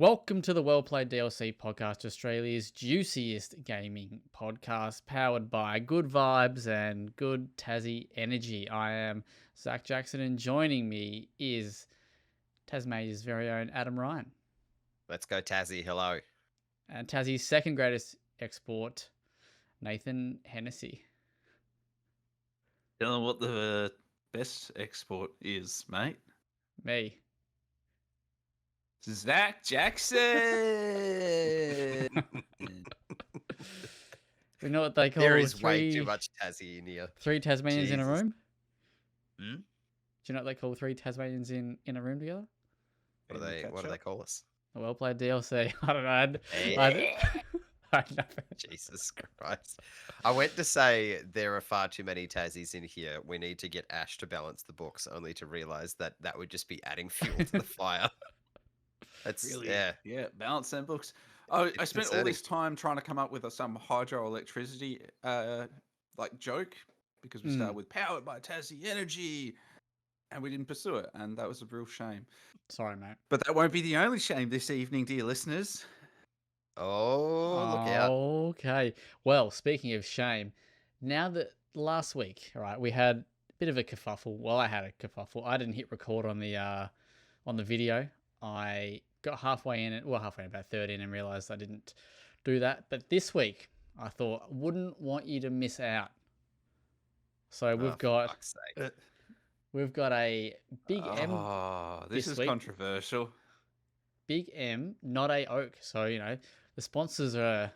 Welcome to the WellPlayed DLC podcast, Australia's juiciest gaming podcast, powered by good vibes and good Tassie energy. I am Zach Jackson, and joining me is Tasmania's very own Adam Ryan, Let's go, Tassie. Hello. and Tassie's second greatest export, Nathan Hennessy. Tell them what the best export is, mate. Me. Zach Jackson. We know what they call There is way too much Tassie in here. three Tasmanians in a Jesus. room. Hmm? Do you know what they call three Tasmanians in a room together? What do they call us? A well-played DLC. I don't know. Hey. I know. Jesus Christ. I went to say there are far too many Tassies in here. We need to get Ash to balance the books, only to realize that that would just be adding fuel to the fire. That's Really? yeah. Balance them books. I It's spent all concerning. this time trying to come up with some hydroelectricity like joke because we started with powered by Tassie Energy and we didn't pursue it, and that was a real shame. Sorry, mate. But that won't be the only shame this evening, dear listeners. Oh, look out. Okay. Well, speaking of shame, now that last week, all right, we had a bit of a kerfuffle. Well, I had a kerfuffle. I didn't hit record on the video. I got halfway in, about third in, and realized I didn't do that. But this week, I thought wouldn't want you to miss out. So we've For fuck's sake. a big M, Oh, this this is week. controversial. big M, not a oak. So the sponsors are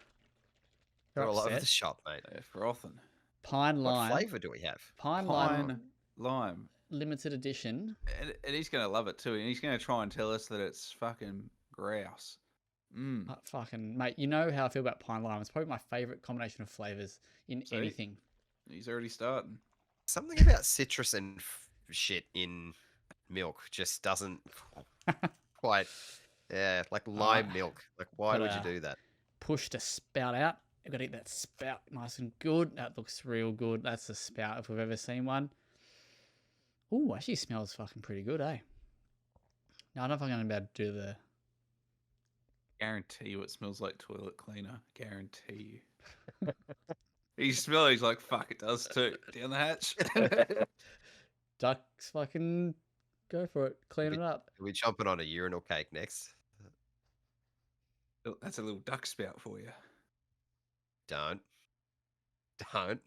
They're all over upset. the shop, mate. They're frothing. Pine What lime, flavour do we have? pine Pine lime lime. limited edition. And he's going to love it too. And he's going to try and tell us that it's fucking grouse. Fucking mate, you know how I feel about pine lime. It's probably my favorite combination of flavors in See? anything. He's already starting. Something about citrus and shit in milk just doesn't quite. Yeah, like lime milk. Like, why would you do that? Push the spout out. I've got to eat that spout nice and good. That looks real good. That's a spout if we've ever seen one. Ooh, actually smells fucking pretty good, eh? No, I don't know if I'm going to be able to do the... Guarantee you it smells like toilet cleaner. Guarantee you. He smells, he's like, fuck, it does too. Down the hatch. Ducks fucking go for it. Clean it up. Are we chomping on a urinal cake next? That's a little duck spout for you. Don't. Don't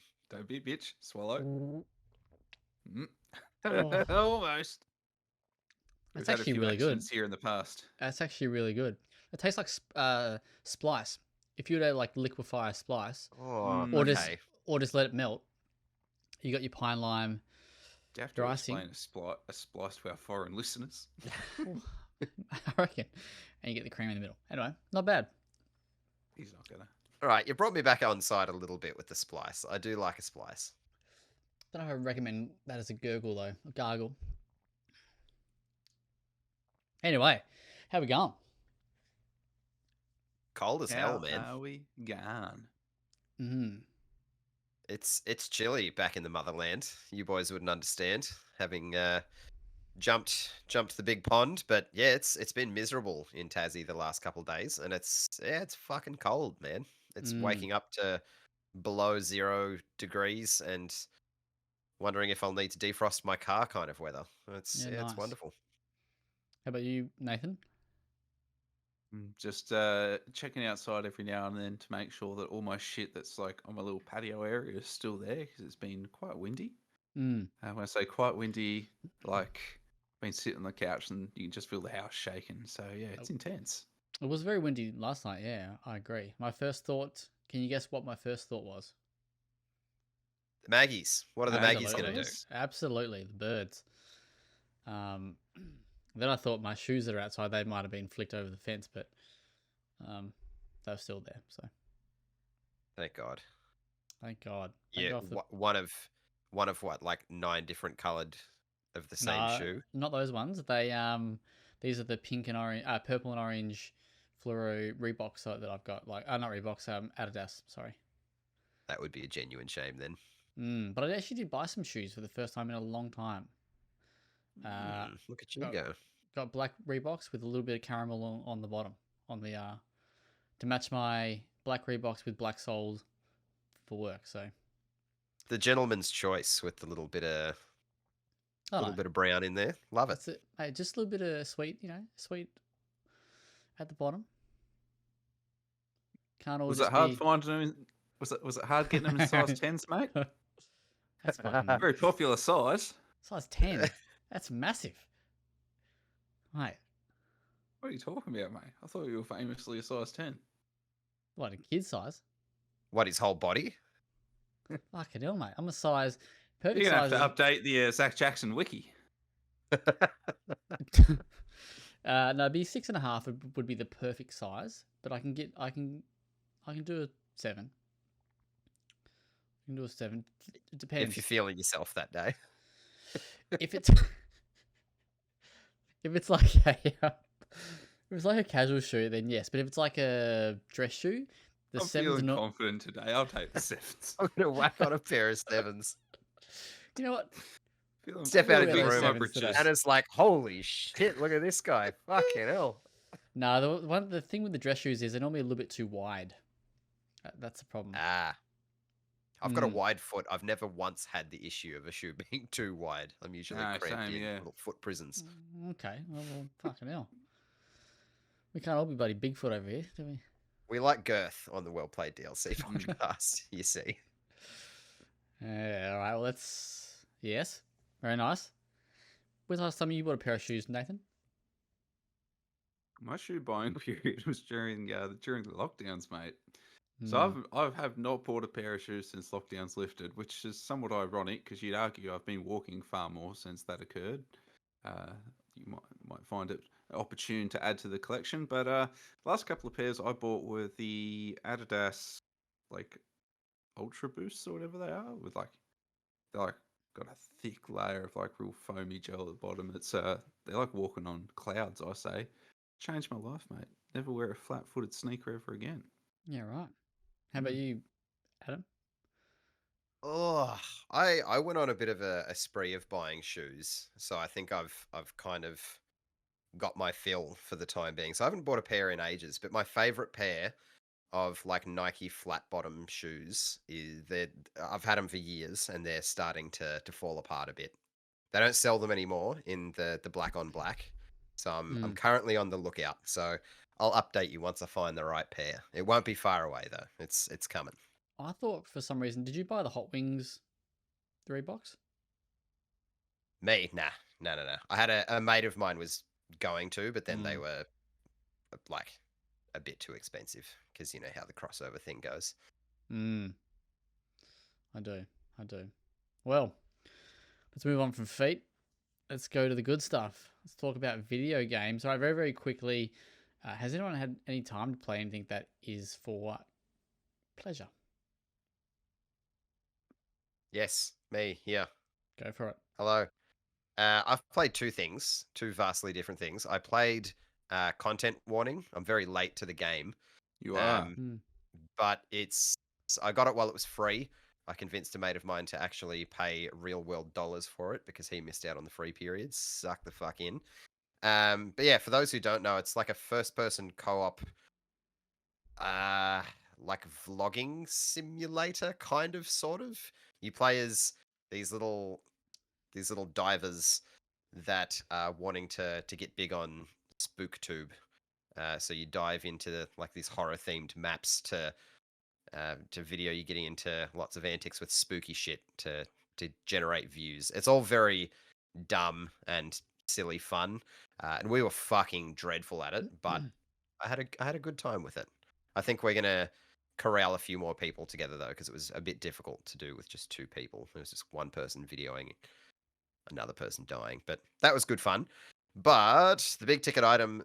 be a bitch. Swallow. Oh. Almost. That's We've had a actually few really good. accidents here in the past. That's actually really good. It tastes like splice. If you were to like liquefy a splice Oh, or okay. just let it melt, you got your pine lime. Do you have to Dricing. explain a splice to our foreign listeners? I reckon. And you get the cream in the middle. Anyway, not bad. He's not gonna. All right, you brought me back on side a little bit with the splice. I do like a splice. Don't know if I recommend that as a gurgle though. A gargle. Anyway, how we going? Cold as hell, man. How are we gone? It's chilly back in the motherland. You boys wouldn't understand, having jumped the big pond. But yeah, it's been miserable in Tassie the last couple of days, and it's fucking cold, man. It's waking up to below 0 degrees and wondering if I'll need to defrost my car kind of weather. It's Yeah, nice. it's wonderful. How about you, Nathan? Just checking outside every now and then to make sure that all my shit that's like on my little patio area is still there because it's been quite windy. When I say quite windy, like been sitting on the couch and you can just feel the house shaking. So yeah, it's intense. It was very windy last night. Yeah, I agree. My first thought. Can you guess what my first thought was? The Maggies. What are the Maggies going to do? Absolutely, the birds. Then I thought my shoes that are outside, they might have been flicked over the fence, but they're still there. So Thank God. thank God. Yeah, one of what, like 9 different coloured of the same shoe. Not those ones. They these are the pink and orange, purple and orange fluoro Reeboks that I've got. Like, not Reeboks, Adidas. Sorry. That would be a genuine shame then. But I actually did buy some shoes for the first time in a long time. Look at you go. Got black Reeboks with a little bit of caramel on the bottom. on the to match my black Reeboks with black soles for work. So The gentleman's choice with the little bit of brown in there. Love it. That's it, mate. Just a little bit of sweet, sweet at the bottom. Can't all Was just it hard be... finding them? Was it hard getting them in size 10s, mate? That's fucking Very popular size. size 10. That's massive, mate. What are you talking about, mate? I thought you were famously a size 10. What, a kid size? What, his whole body? Fucking hell, mate. I'm a size perfect. You're gonna size have to update the Zach Jackson wiki. No, it'd be 6.5 would be the perfect size, but I can do a 7. I can do a 7. It depends. If you're feeling yourself that day. If it's if it's like a casual shoe, then yes. But if it's like a dress shoe, the I'm 7's feeling not confident today. I'll take the 7s. I'm gonna whack on a pair of 7s. You know what? Step out of the Really room, sevens today. and it's like, holy shit! Look at this guy. Fucking hell. No, the thing with the dress shoes is they're normally a little bit too wide. That's the problem. I've got a wide foot. I've never once had the issue of a shoe being too wide. I'm usually cramped in little foot prisons. Okay, well, fucking hell. We can't all be bloody Bigfoot over here, do we? We like girth on the WellPlayed DLC podcast, you see. Yeah, all right, well, yes, very nice. When's the last time you bought a pair of shoes, Nathan? My shoe buying period was during the lockdowns, mate. So I have not bought a pair of shoes since lockdowns lifted, which is somewhat ironic because you'd argue I've been walking far more since that occurred. You might find it opportune to add to the collection, but last couple of pairs I bought were the Adidas like Ultra Boosts or whatever they are, with they're like got a thick layer of like real foamy gel at the bottom. It's they're like walking on clouds, I say. Changed my life, mate. Never wear a flat-footed sneaker ever again. Yeah, right. How about you, Adam? Oh, I went on a bit of a spree of buying shoes, so I think I've kind of got my fill for the time being. So I haven't bought a pair in ages, but my favorite pair of like Nike flat bottom shoes I've had them for years, and they're starting to fall apart a bit. They don't sell them anymore in the black on black, so I'm currently on the lookout. So I'll update you once I find the right pair. It won't be far away though. It's coming. I thought for some reason, did you buy the Hot Wings 3-box? Me? Nah. No. I had a mate of mine was going to, but then they were like a bit too expensive because you know how the crossover thing goes. I do. Well, let's move on from feet. Let's go to the good stuff. Let's talk about video games. All right, very, very quickly. Has anyone had any time to play anything that is for pleasure? Yes, me here. Go for it. Hello. I've played two vastly different things. I played Content Warning. I'm very late to the game. You are. But I got it while it was free. I convinced a mate of mine to actually pay real world dollars for it because he missed out on the free period. Suck the fuck in. But yeah, for those who don't know, it's like a first person co-op like vlogging simulator, kind of, sort of. You play as these little divers that are wanting to get big on SpookTube. So you dive into like these horror themed maps to video you getting into lots of antics with spooky shit to generate views. It's all very dumb and silly fun, and we were fucking dreadful at it, but I had a good time with it. I think we're gonna corral a few more people together though, because it was a bit difficult to do with just 2 people. There was just one person videoing another person dying, but that was good fun. But the big ticket item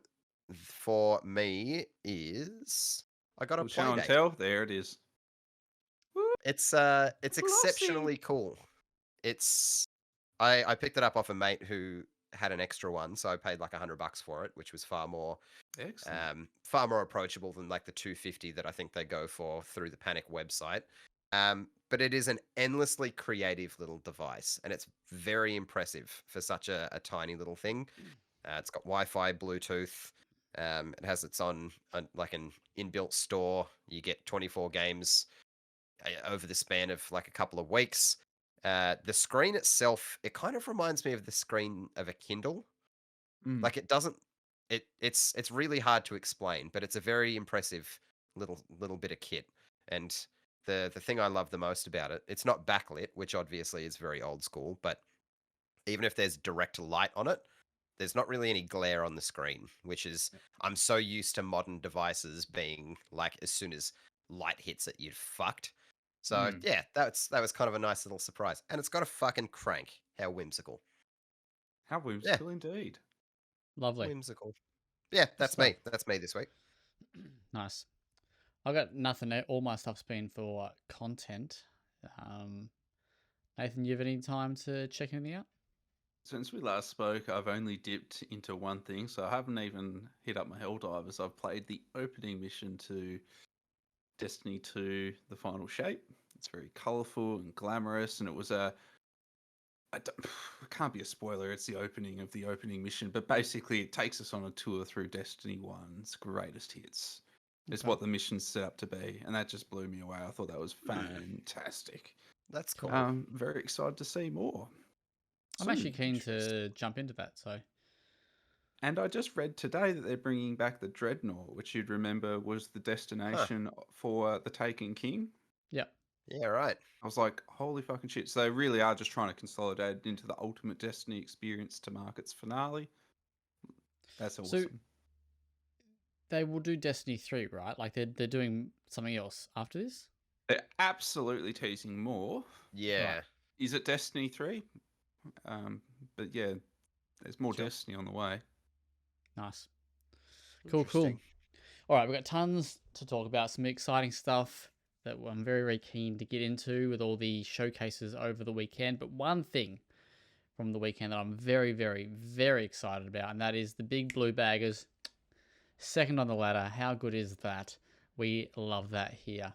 for me is I got a Show and Playdate. tell. There it is. It's exceptionally cool. I picked it up off a mate who had an extra one, so I paid like $100 for it, which was far more approachable than like the $250 that I think they go for through the Panic website. But it is an endlessly creative little device, and it's very impressive for such a tiny little thing. It's got Wi-Fi, Bluetooth, It has its own like an inbuilt store. You get 24 games over the span of like a couple of weeks. The screen itself, it kind of reminds me of the screen of a Kindle. Like it doesn't. It's really hard to explain, but it's a very impressive little bit of kit. And the thing I love the most about it, it's not backlit, which obviously is very old school, but even if there's direct light on it, there's not really any glare on the screen, which is I'm so used to modern devices being like as soon as light hits it, you're fucked. So yeah, that was kind of a nice little surprise, and it's got a fucking crank. How whimsical! How whimsical indeed. Lovely. Whimsical. Yeah, that's me. That's me this week. Nice. I've got nothing. All my stuff's been for content. Nathan, you have any time to check anything out? Since we last spoke, I've only dipped into one thing, so I haven't even hit up my Helldivers. I've played the opening mission to Destiny 2, The Final Shape. It's very colourful and glamorous, and it was it can't be a spoiler, it's the opening of the opening mission, but basically it takes us on a tour through Destiny 1's greatest hits. It's what the mission's set up to be, and that just blew me away. I thought that was fantastic. That's cool. I'm very excited to see more. I'm actually keen to jump into that. So, and I just read today that they're bringing back the Dreadnought, which you'd remember was the destination for the Taken King. Yeah. Yeah, right. I was like, holy fucking shit. So they really are just trying to consolidate it into the ultimate Destiny experience to mark its finale. That's awesome. So they will do Destiny 3, right? Like they're doing something else after this? They're absolutely teasing more. Yeah. Right. Is it Destiny 3? But yeah, there's more Destiny on the way. Nice. Cool. All right, we've got tons to talk about. Some exciting stuff that I'm very, very keen to get into with all the showcases over the weekend. But one thing from the weekend that I'm very, very, very excited about, and that is the big blue baggers. Second on the ladder. How good is that? We love that here.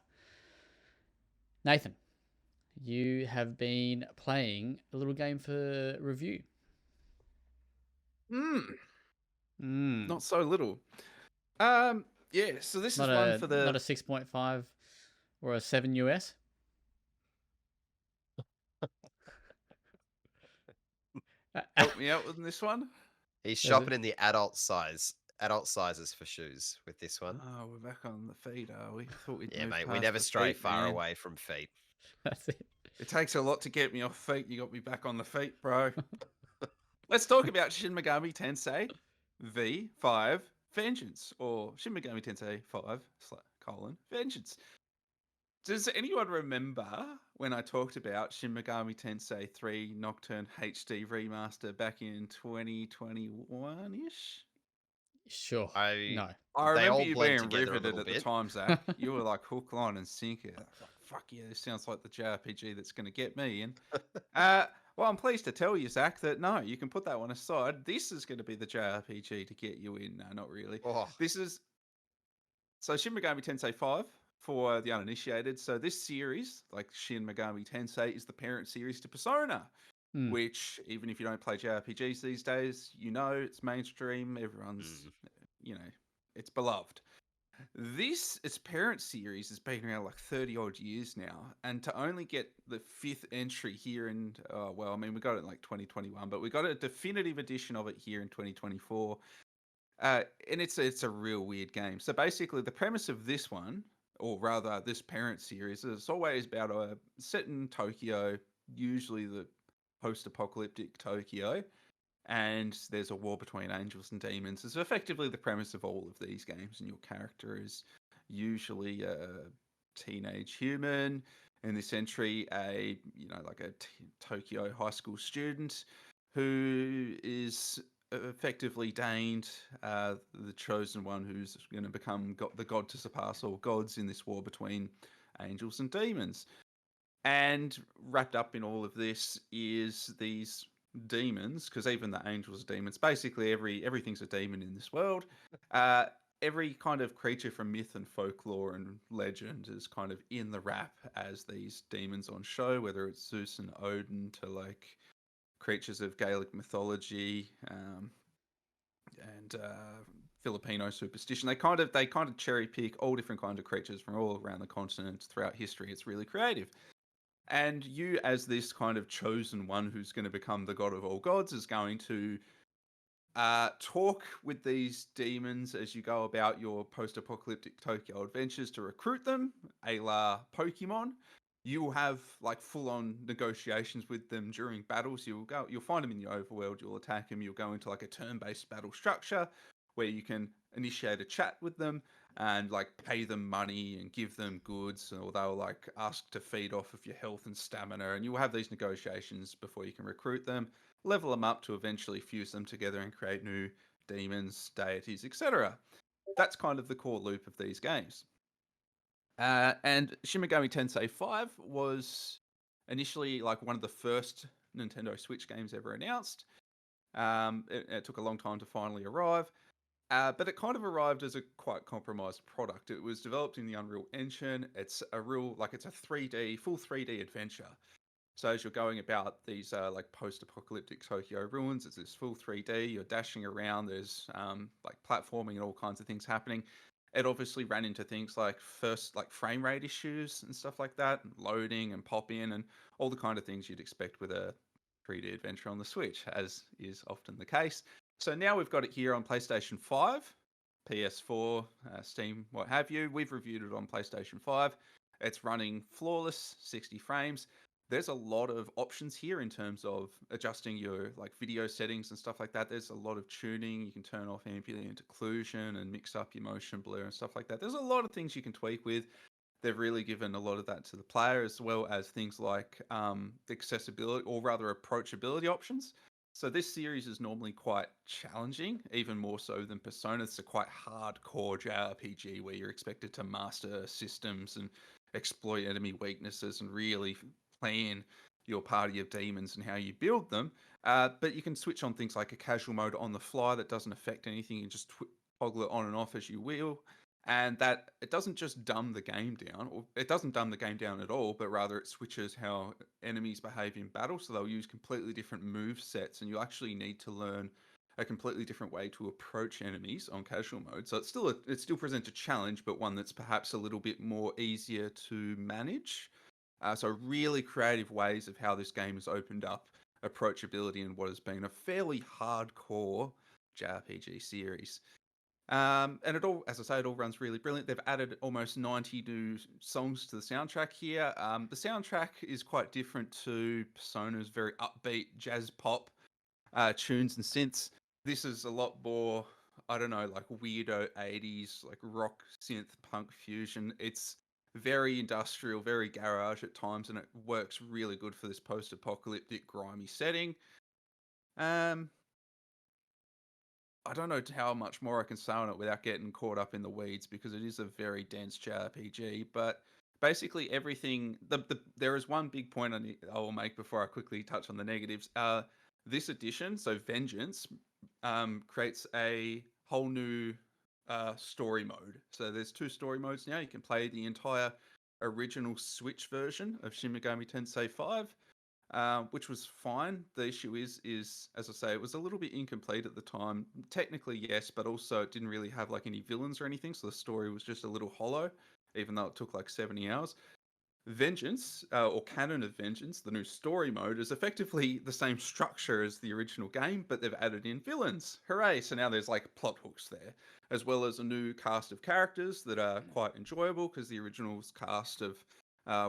Nathan, you have been playing a little game for review. Not so little. Yeah, so this not is one for the... Not a 6.5 or a 7 US? Help me out with this one. He's shopping in the adult sizes for shoes with this one. Oh, we're back on the feet, are we? Thought we'd mate, we never stray far away from feet. That's it. It takes a lot to get me off feet. You got me back on the feet, bro. Let's talk about Shin Megami Tensei V5 Vengeance, or Shin Megami Tensei 5 Vengeance. Does anyone remember when I talked about Shin Megami Tensei 3 Nocturne HD Remaster back in 2021-ish? Sure. I remember you being riveted at the time, Zach. You were like hook, line, and sinker. Like, fuck yeah, this sounds like the JRPG that's going to get me in. Well, I'm pleased to tell you, Zach, that no, you can put that one aside. This is going to be the JRPG to get you in. No, not really. This is... So Shin Megami Tensei 5 for the uninitiated. So this series, like Shin Megami Tensei, is the parent series to Persona, which, even if you don't play JRPGs these days, you know it's mainstream. Everyone's, it's beloved. Its parent series has been around like 30 odd years now, and to only get the 5th entry here in, we got it in like 2021, but we got a definitive edition of it here in 2024. And it's a real weird game. So basically the premise of this one, or rather this parent series, is always about a set in Tokyo, usually the post-apocalyptic Tokyo, and there's a war between angels and demons. It's effectively the premise of all of these games, and your character is usually a teenage human. In this entry, Tokyo high school student who is effectively deemed the chosen one who's going to become the god to surpass all gods in this war between angels and demons. And wrapped up in all of this is these demons, because even the angels are demons. Basically, everything's a demon in this world. Every kind of creature from myth and folklore and legend is kind of in the wrap as these demons on show, whether it's Zeus and Odin to like creatures of Gaelic mythology, and Filipino superstition. They kind of cherry pick all different kinds of creatures from all around the continent throughout history. It's really creative. And you, as this kind of chosen one who's going to become the god of all gods, is going to talk with these demons as you go about your post-apocalyptic Tokyo adventures to recruit them, a la Pokemon. You will have like full-on negotiations with them during battles. You'll find them in the overworld. You'll attack them. You'll go into like a turn-based battle structure where you can initiate a chat with them and like pay them money and give them goods, or they'll like ask to feed off of your health and stamina. And you'll have these negotiations before you can recruit them, level them up to eventually fuse them together and create new demons, deities, etc. That's kind of the core loop of these games. And Shin Megami Tensei V was initially like one of the first Nintendo Switch games ever announced. It took a long time to finally arrive. But it kind of arrived as a quite compromised product. It was developed in the Unreal Engine. It's a it's a 3D, full 3D adventure. So as you're going about these like post-apocalyptic Tokyo ruins, it's this full 3D. You're dashing around. There's like platforming and all kinds of things happening. It obviously ran into things like frame rate issues and stuff like that, and loading and pop in and all the kind of things you'd expect with a 3D adventure on the Switch, as is often the case. So now we've got it here on PlayStation 5, PS4, Steam, what have you. We've reviewed it on PlayStation 5. It's running flawless, 60 frames. There's a lot of options here in terms of adjusting your like video settings and stuff like that. There's a lot of tuning. You can turn off ambient occlusion and mix up your motion blur and stuff like that. There's a lot of things you can tweak with. They've really given a lot of that to the player, as well as things like accessibility, or rather approachability options. So this series is normally quite challenging, even more so than Persona. It's a quite hardcore JRPG where you're expected to master systems and exploit enemy weaknesses and really plan your party of demons and how you build them. But you can switch on things like a casual mode on the fly that doesn't affect anything. You just toggle it on and off as you will. And that it doesn't just dumb the game down, or it doesn't dumb the game down at all, but rather it switches how enemies behave in battle. So they'll use completely different move sets, and you actually need to learn a completely different way to approach enemies on casual mode. So it still presents a challenge, but one that's perhaps a little bit more easier to manage. So really creative ways of how this game has opened up approachability in what has been a fairly hardcore JRPG series. And it all, as I say, it all runs really brilliant. They've added almost 90 new songs to the soundtrack here. The soundtrack is quite different to Persona's very upbeat jazz pop tunes and synths. This is a lot more, I don't know, like weirdo 80s, like rock synth punk fusion. It's very industrial, very garage at times, and it works really good for this post-apocalyptic grimy setting. I don't know how much more I can say on it without getting caught up in the weeds, because it is a very dense JRPG. But basically everything, there is one big point I will make before I quickly touch on the negatives. This edition, so Vengeance, creates a whole new story mode. So there's 2 story modes now. You can play the entire original Switch version of Shin Megami Tensei V, which was fine. The issue is as I say, it was a little bit incomplete at the time. Technically, yes, but also it didn't really have like any villains or anything, so the story was just a little hollow, even though it took like 70 hours. Vengeance, or Canon of Vengeance, the new story mode, is effectively the same structure as the original game, but they've added in villains. Hooray! So now there's like plot hooks there, as well as a new cast of characters that are quite enjoyable, because the original's cast of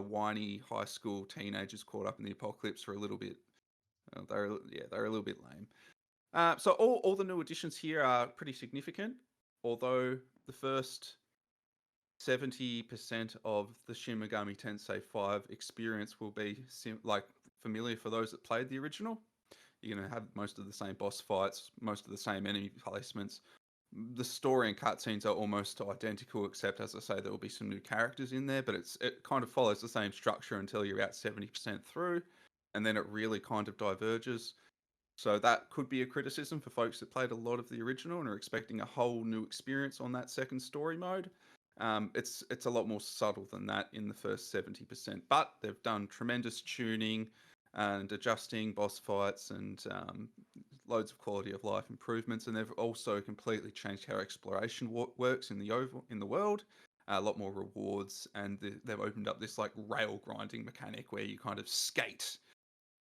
whiny high school teenagers caught up in the apocalypse were a little bit, they're a little bit lame. So all the new additions here are pretty significant, although the first 70% of the Shin Megami Tensei V experience will be familiar for those that played the original. You're going to have most of the same boss fights, most of the same enemy placements. The story and cutscenes are almost identical, except, as I say, there will be some new characters in there, but it kind of follows the same structure until you're about 70% through, and then it really kind of diverges. So that could be a criticism for folks that played a lot of the original and are expecting a whole new experience on that second story mode. It's a lot more subtle than that in the first 70%, but they've done tremendous tuning and adjusting boss fights and loads of quality of life improvements, and they've also completely changed how exploration works in the world. A lot more rewards, and they've opened up this like rail grinding mechanic where you kind of skate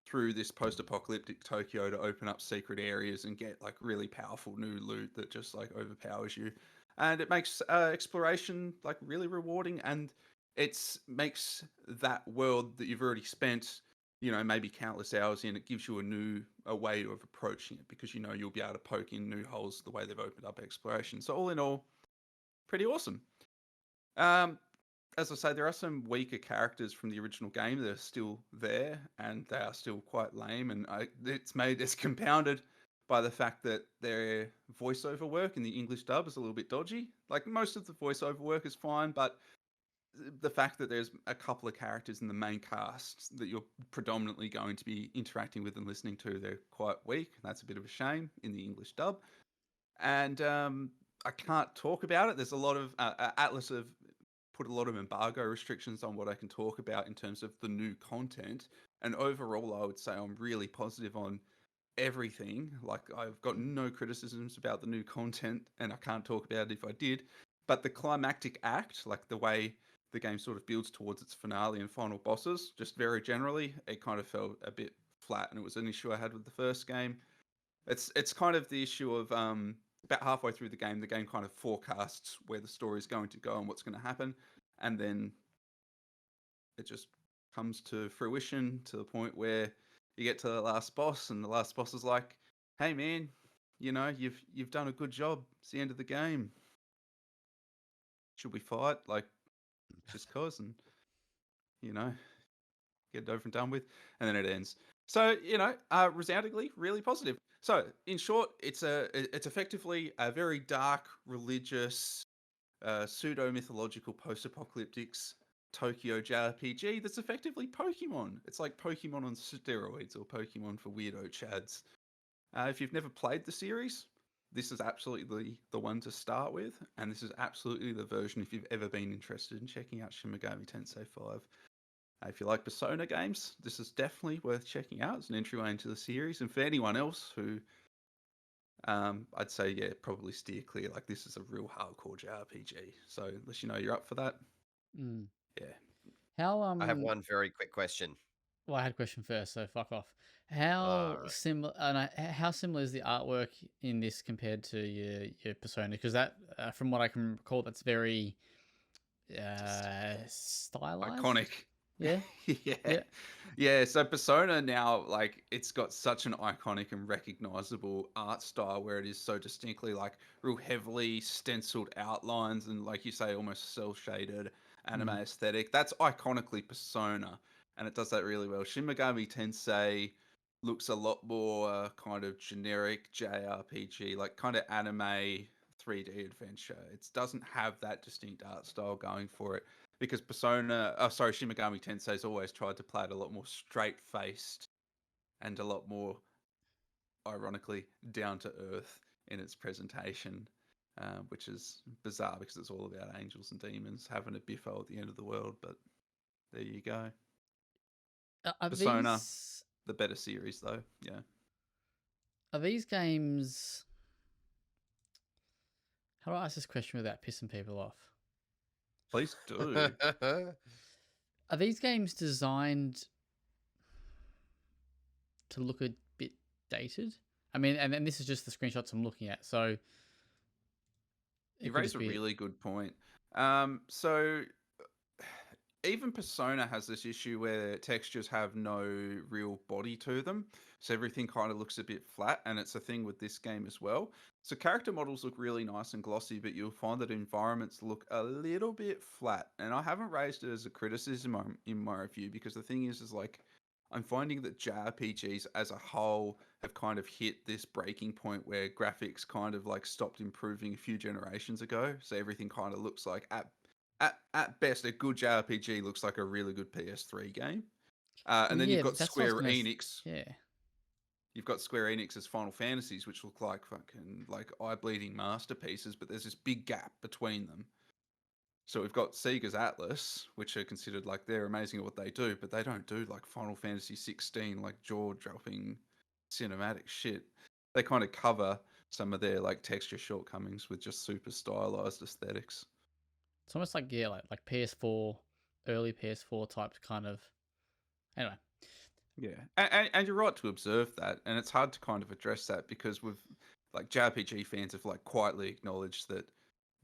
through this post-apocalyptic Tokyo to open up secret areas and get like really powerful new loot that just like overpowers you, and it makes exploration like really rewarding, and it makes that world that you've already spent, you know, maybe countless hours in, it gives you a way of approaching it, because you know you'll be able to poke in new holes the way they've opened up exploration. So all in all, pretty awesome. um as I say, there are some weaker characters from the original game that are still there, and they are still quite lame. And it's compounded by the fact that their voiceover work in the English dub is a little bit dodgy. Like, most of the voiceover work is fine, but the fact that there's a couple of characters in the main cast that you're predominantly going to be interacting with and listening to, they're quite weak. That's a bit of a shame in the English dub. And I can't talk about it. There's a lot of Atlas have put a lot of embargo restrictions on what I can talk about in terms of the new content. And overall, I would say I'm really positive on everything. Like, I've got no criticisms about the new content, and I can't talk about it if I did. But the climactic act, like the way the game sort of builds towards its finale and final bosses, just very generally, it kind of felt a bit flat, and it was an issue I had with the first game. It's kind of the issue of about halfway through the game kind of forecasts where the story is going to go and what's going to happen, and then it just comes to fruition to the point where you get to the last boss, and the last boss is like, "Hey man, you know, you've done a good job. It's the end of the game. Should we fight?" Like, just cause, and you know, get it over and done with, and then it ends. So, you know, resoundingly really positive. So, in short, it's effectively a very dark, religious, pseudo mythological, post-apocalyptics Tokyo JRPG that's effectively Pokemon. It's like Pokemon on steroids, or Pokemon for weirdo chads. If you've never played the series, this is absolutely the one to start with, and this is absolutely the version if you've ever been interested in checking out Shin Megami Tensei V. If you like Persona games, this is definitely worth checking out. It's an entryway into the series. And for anyone else who, I'd say, yeah, probably steer clear. Like, this is a real hardcore JRPG. So unless you know you're up for that, yeah. How I have one very quick question. Well, I had a question first, so fuck off. All How right. similar? How similar is the artwork in this compared to your Persona? Because that, from what I can recall, that's very stylized. Iconic. Yeah. Yeah. Yeah. Yeah. So Persona now, like, it's got such an iconic and recognizable art style where it is so distinctly like real heavily stenciled outlines and, like you say, almost cel shaded anime aesthetic. That's iconically Persona, and it does that really well. Shin Megami Tensei looks a lot more kind of generic JRPG, like kind of anime 3D adventure. It doesn't have that distinct art style going for it, because Shin Megami Tensei's always tried to play it a lot more straight-faced and a lot more, ironically, down to earth in its presentation, which is bizarre because it's all about angels and demons having a biffo at the end of the world. But there you go. Persona, the better series, though. Yeah. Are these games? How do I ask this question without pissing people off? Please do. Are these games designed to look a bit dated? I mean, and this is just the screenshots I'm looking at, so you raise a really good point. So even Persona has this issue where textures have no real body to them. So everything kind of looks a bit flat, and it's a thing with this game as well. So character models look really nice and glossy, but you'll find that environments look a little bit flat. And I haven't raised it as a criticism in my review, because the thing is like, I'm finding that JRPGs as a whole have kind of hit this breaking point where graphics kind of like stopped improving a few generations ago. So everything kind of looks like, at best, a good JRPG looks like a really good PS3 game. And then you've got Square Enix. Yeah. You've got Square Enix's Final Fantasies, which look like fucking like eye-bleeding masterpieces, but there's this big gap between them. So we've got Sega's Atlas, which are considered like they're amazing at what they do, but they don't do like Final Fantasy 16, like jaw-dropping cinematic shit. they kind of cover some of their like texture shortcomings with just super stylized aesthetics. It's almost like like PS4, early PS4 type kind of. Anyway, Yeah, and you're right to observe that, and it's hard to kind of address that because with like JRPG fans have like quietly acknowledged that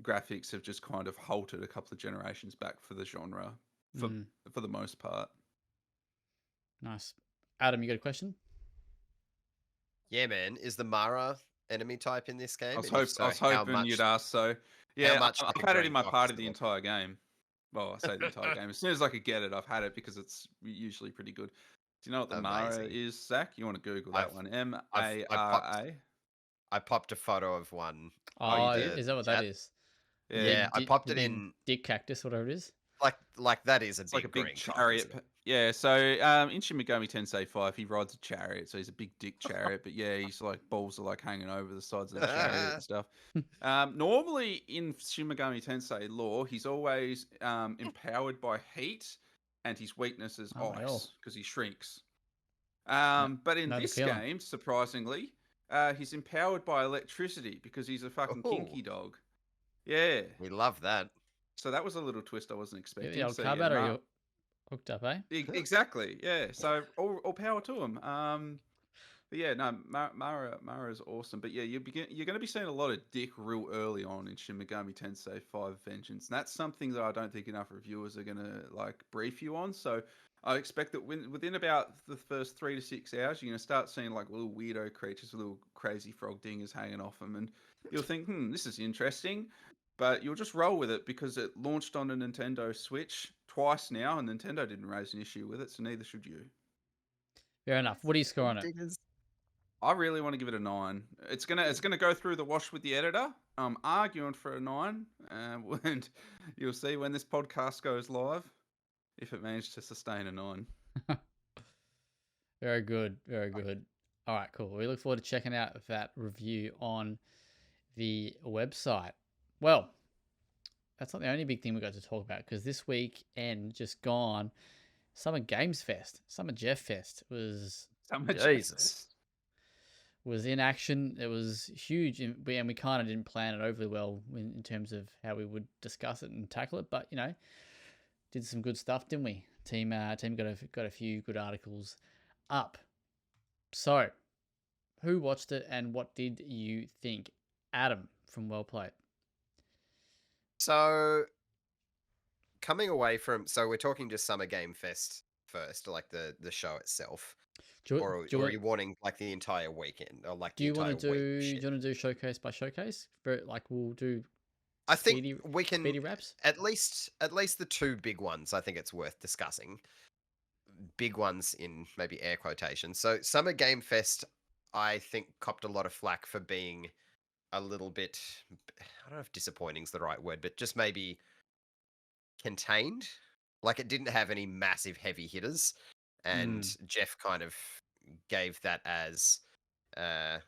graphics have just kind of halted a couple of generations back for the genre for for the most part. Nice. Adam, you got a question? Yeah, man. Is the Mara enemy type in this game? And if I so, was how hoping you'd much? ask. So How yeah, much I've did had it in Green my Fox party the deliver? entire game. Well, I say the entire game. As soon as I could get it, I've had it because it's usually pretty good. Do you know what the Mara Amazing. is, Zach? You want to Google that I've one? I've Mara. I popped a photo of one Oh, in you Oh, did? is that what that chat. is? Yeah. Yeah, I popped You it mean in Dick Cactus, whatever it is? like that is a It's like a big big green cock, chariot. isn't it? Yeah, so in Shin Megami Tensei V, he rides a chariot, so he's a big dick chariot. But yeah, he's like balls are like hanging over the sides of the chariot and stuff. Normally in Shin Megami Tensei lore, he's always empowered by heat, and his weakness is Oh, hell. ice because he shrinks. No, But in know the this feeling. game, surprisingly, he's empowered by electricity because he's a fucking Oh, kinky dog. Yeah. we love that. So that was a little twist I wasn't Get the expecting. old So car yeah, battery hooked up, eh? Exactly, yeah. So all power to him. But yeah, no, Mara is awesome. But yeah, you're going to be seeing a lot of dick real early on in Shin Megami Tensei V Vengeance, and that's something that I don't think enough reviewers are going to like brief you on. So I expect that within about the first 3 to 6 hours, you're going to start seeing like little weirdo creatures, little crazy frog dingers hanging off them, and you'll think, this is interesting. But you'll just roll with it because it launched on a Nintendo Switch twice now, and Nintendo didn't raise an issue with it, so neither should you. Fair enough. What do you score on it? Diggers. I really want to give it a 9. It's gonna go through the wash with the editor. I'm arguing for a 9, and you'll see when this podcast goes live if it managed to sustain a 9. Very good. Very good. All right, cool. We look forward to checking out that review on the website. Well, that's not the only big thing we got to talk about because this weekend just gone, Summer Games Fest, Summer Jeff Fest was Jesus. in action. It was huge, and we kind of didn't plan it overly well in terms of how we would discuss it and tackle it. But did some good stuff, didn't we? Team got a few good articles up. So, who watched it and what did you think? Adam from WellPlayed. So coming away from, so we're talking just Summer Game Fest first, like the show itself, or are you wanting like the entire weekend or like the entire week? Do you want to do showcase by showcase? Like we'll do. I think we can speedy wraps. At least the two big ones. I think it's worth discussing. Big ones in maybe air quotations. So Summer Game Fest, I think, copped a lot of flack for being a little bit, I don't know if disappointing is the right word, but just maybe contained. Like it didn't have any massive heavy hitters, and Jeff kind of gave that as a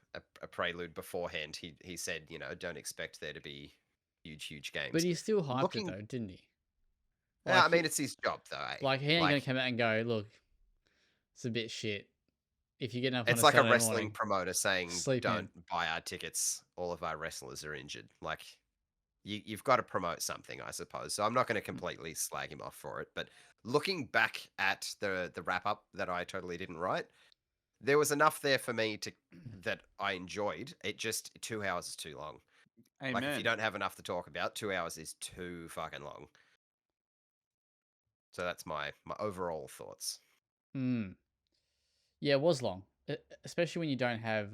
prelude beforehand. He said, don't expect there to be huge games. But he still hyped it though, didn't he? Yeah, I mean, it's his job though. Like he ain't gonna come out and go, look, it's a bit shit. If you get enough, it's on like Saturday a wrestling morning, promoter saying, "Don't in. buy our tickets. All of our wrestlers are injured." Like, you've got to promote something, I suppose. So I'm not going to completely slag him off for it. But looking back at the wrap up that I totally didn't write, there was enough there for me that I enjoyed. It just 2 hours is too long. Amen. Like if you don't have enough to talk about, 2 hours is too fucking long. So that's my overall thoughts. Yeah, it was long, especially when you don't have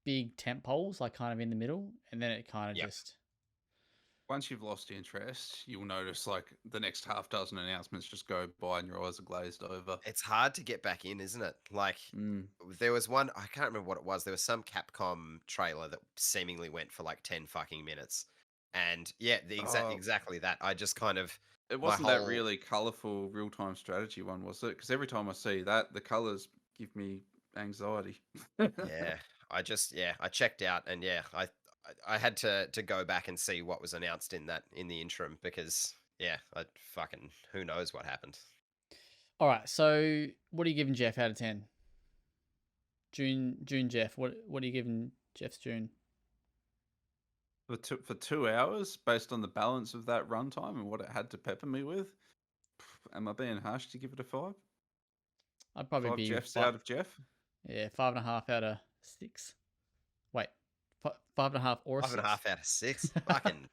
big tent poles like kind of in the middle, and then it kind of just. Once you've lost interest, you'll notice like the next half dozen announcements just go by and your eyes are glazed over. It's hard to get back in, isn't it? Like there was one, I can't remember what it was. There was some Capcom trailer that seemingly went for like 10 fucking minutes. And yeah, exactly that. I just kind of It wasn't that really colourful real-time strategy one, was it? Because every time I see that, the colours give me anxiety. Yeah, I checked out, and I had to go back and see what was announced in the interim because who knows what happened. All right, so what are you giving Jeff out of 10? June Jeff. What are you giving Jeff's June? For 2 hours, based on the balance of that runtime and what it had to pepper me with, am I being harsh to give it a 5? I'd probably 5 be Jeffs out of Jeff? Yeah, 5.5 out of 6. Wait, 5.5 or 6? 5.5 out of 6. Fucking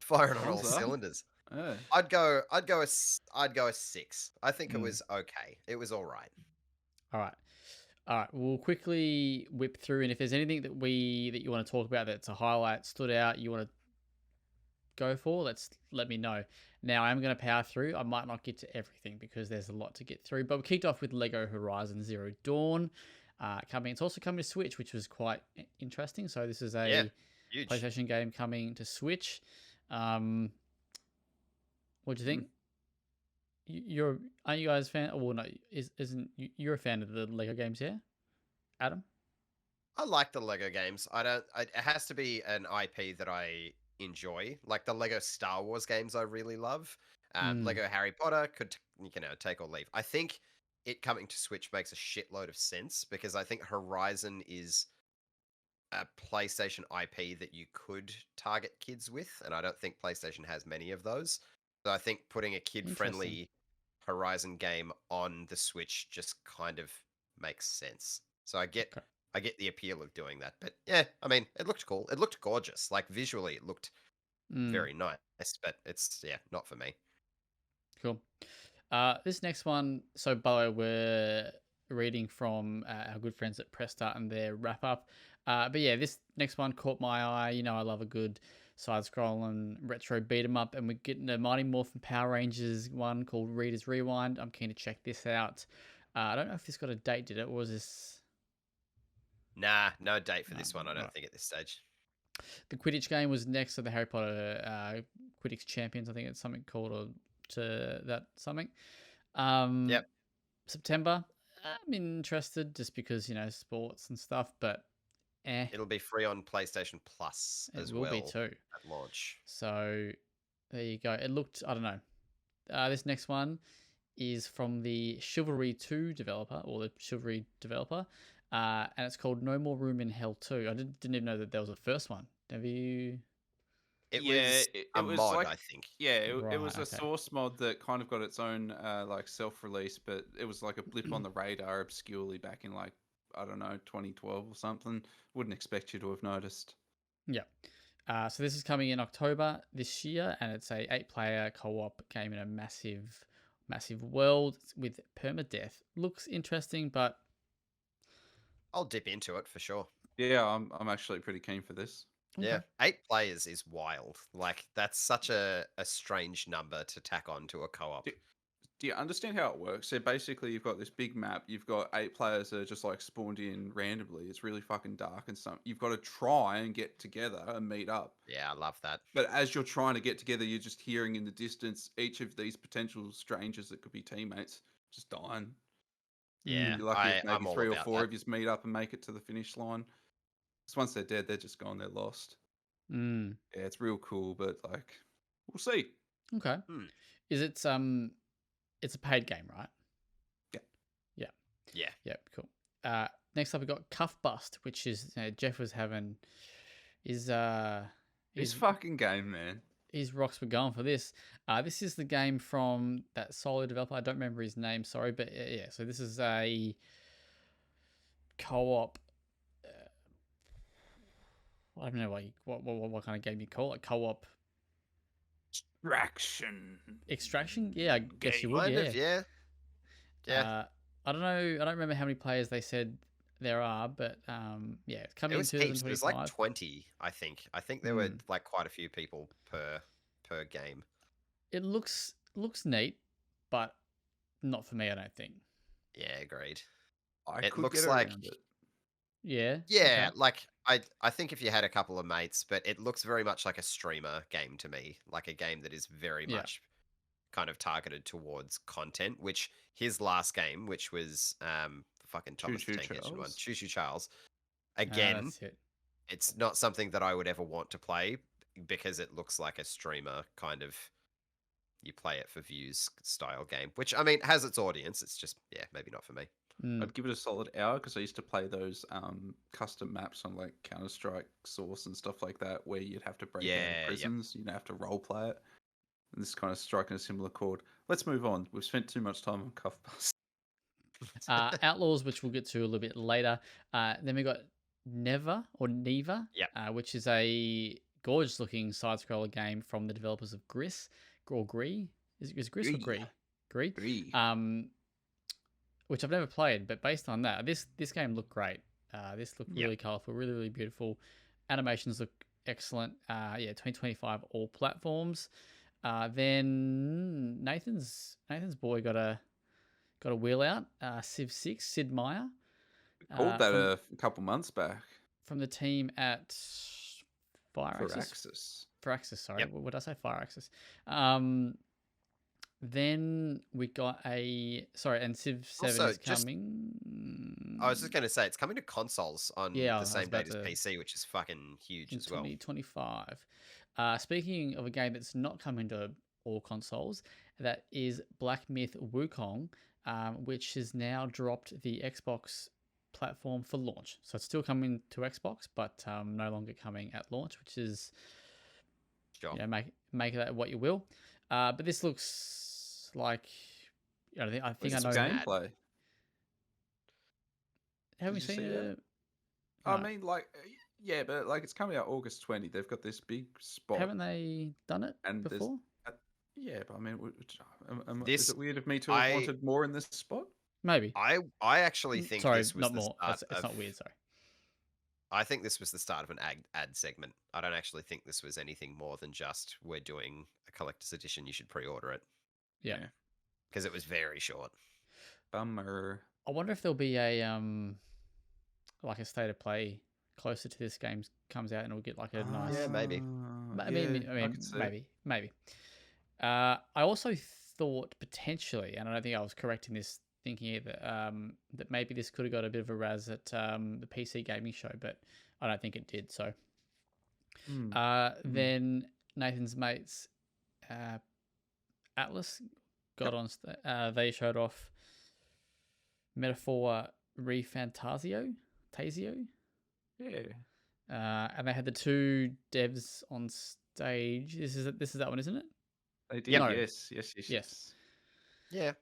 firing on all Wowza. cylinders. Yeah. I'd go a 6. I think it was okay. It was all right. All right. We'll quickly whip through, and if there's anything that you want to talk about that's a highlight, stood out, you want to go for, let me know. Now I'm going to power through. I might not get to everything because there's a lot to get through, but we kicked off with Lego Horizon Zero Dawn. Coming. It's also coming to Switch, which was quite interesting. So this is a huge PlayStation game coming to Switch. What do you think? Aren't you guys a fan? Well, no, isn't you're a fan of the Lego games, yeah? Adam? I like the Lego games. It has to be an IP that I enjoy. Like the Lego Star Wars games, I really love. Lego Harry Potter could take or leave. I think it coming to Switch makes a shitload of sense because I think Horizon is a PlayStation IP that you could target kids with, and I don't think PlayStation has many of those. So I think putting a kid-friendly Horizon game on the Switch just kind of makes sense. So I get the appeal of doing that. But yeah, I mean, it looked cool. It looked gorgeous. Like visually, it looked very nice. But it's not for me. Cool. This next one. So by the way, we're reading from our good friends at Press Start and their wrap up. But yeah, this next one caught my eye. You know, I love a good side-scrolling retro beat 'em up, and we're getting a Mighty Morphin Power Rangers one called Reader's Rewind. I'm keen to check this out. I don't know if this got a date, did it? Or was this? Nah, no date for this one. I don't think at this stage. The Quidditch game was next to the Harry Potter Quidditch Champions. I think it's something called or to that something. Yep. September. I'm interested just because sports and stuff, but it'll be free on PlayStation Plus as well. It will be too at launch. So there you go. It looked. I don't know. This next one is from the Chivalry 2 developer or the Chivalry developer, and it's called No More Room in Hell 2. I didn't even know that there was a first one. Have you? It was a mod, like, I think. Yeah, it was a source mod that kind of got its own like self-release, but it was like a blip on the radar obscurely back in like, I don't know, 2012 or something. Wouldn't expect you to have noticed. Yeah. So this is coming in October this year, and it's a 8-player co-op game in a massive world with permadeath. Looks interesting, but I'll dip into it for sure. Yeah, I'm actually pretty keen for this. Okay. Yeah, 8 players is wild. Like that's such a strange number to tack on to a co-op. Do you understand how it works? So basically, you've got this big map. You've got 8 players that are just like spawned in randomly. It's really fucking dark and stuff. You've got to try and get together and meet up. Yeah, I love that. But as you're trying to get together, you're just hearing in the distance each of these potential strangers that could be teammates just dying. Yeah, you're lucky if maybe 3 or 4 of you meet up and make it to the finish line. Because once they're dead, they're just gone. They're lost. Yeah, it's real cool, but like, we'll see. Okay. Is it it's a paid game, right? Yeah. Cool. Next up, we got Cuff Bust, which is Jeff was having his fucking game, man. His rocks were going for this. This is the game from that solo developer. I don't remember his name, sorry, but yeah. So this is a co-op. I don't know what kind of game you call it. Co-op. Extraction? Yeah, I guess you would. Yeah. I don't know. I don't remember how many players they said there are, but yeah, it's coming in 2025. It was like 20, I think. I think there were like quite a few people per game. It looks neat, but not for me, I don't think. Yeah, agreed. It looks like it. Yeah. Yeah, okay. Like I think if you had a couple of mates, but it looks very much like a streamer game to me, like a game that is very much kind of targeted towards content, which his last game, which was fucking Thomas the Tank Engine one, Choo Choo Charles. Again, it's not something that I would ever want to play because it looks like a streamer kind of you play it for views style game, which I mean has its audience. It's just maybe not for me. I'd give it a solid hour because I used to play those custom maps on like Counter-Strike Source and stuff like that, where you'd have to break out of Yeah, yep. prisons. You'd have to role play it. And this is kind of striking a similar chord. Let's move on. We've spent too much time on Cuff Bus. Outlaws, which we'll get to a little bit later. Then we got Neva, Yep. which is a gorgeous looking side scroller game from the developers of Gris or Gree. Is it Gris or Gree? Gree. Which I've never played, but based on that, this game looked great. This looked really colorful, really, really beautiful. Animations look excellent. 2025 all platforms. Then Nathan's boy got a wheel out. Civ 6, Sid Meier. Called that a couple months back. From the team at Firaxis. Sorry. Yep. What did I say? Firaxis. Then we got and Civ 7 also, is coming. I was just going to say, it's coming to consoles on the same date as PC, which is fucking huge as well. 2025. Speaking of a game that's not coming to all consoles, that is Black Myth Wukong, which has now dropped the Xbox platform for launch. So it's still coming to Xbox, but no longer coming at launch, which is make that what you will. But this looks like I think I know gameplay. Haven't we seen it? I mean, like, yeah, but like it's coming out August 20. They've got this big spot. Haven't they done it before? Yeah, but I mean, is it weird of me to have wanted more in this spot? Maybe. I actually think this was not more. It's not weird. Sorry. I think this was the start of an ad segment. I don't actually think this was anything more than just we're doing a collector's edition. You should pre-order it. Yeah. Because it was very short. Bummer. I wonder if there'll be a like a state of play closer to this game comes out and we'll get like a nice. Yeah, maybe. I mean, maybe. I also thought potentially, and I don't think I was correct in this thinking either, that maybe this could have got a bit of a razz at the PC gaming show, but I don't think it did. So, then Nathan's mates, Atlas, got on. They showed off Metaphor Refantasio, Tasio. Yeah. And they had the two devs on stage. This is that one, isn't it? They did. No. Yes. Yeah.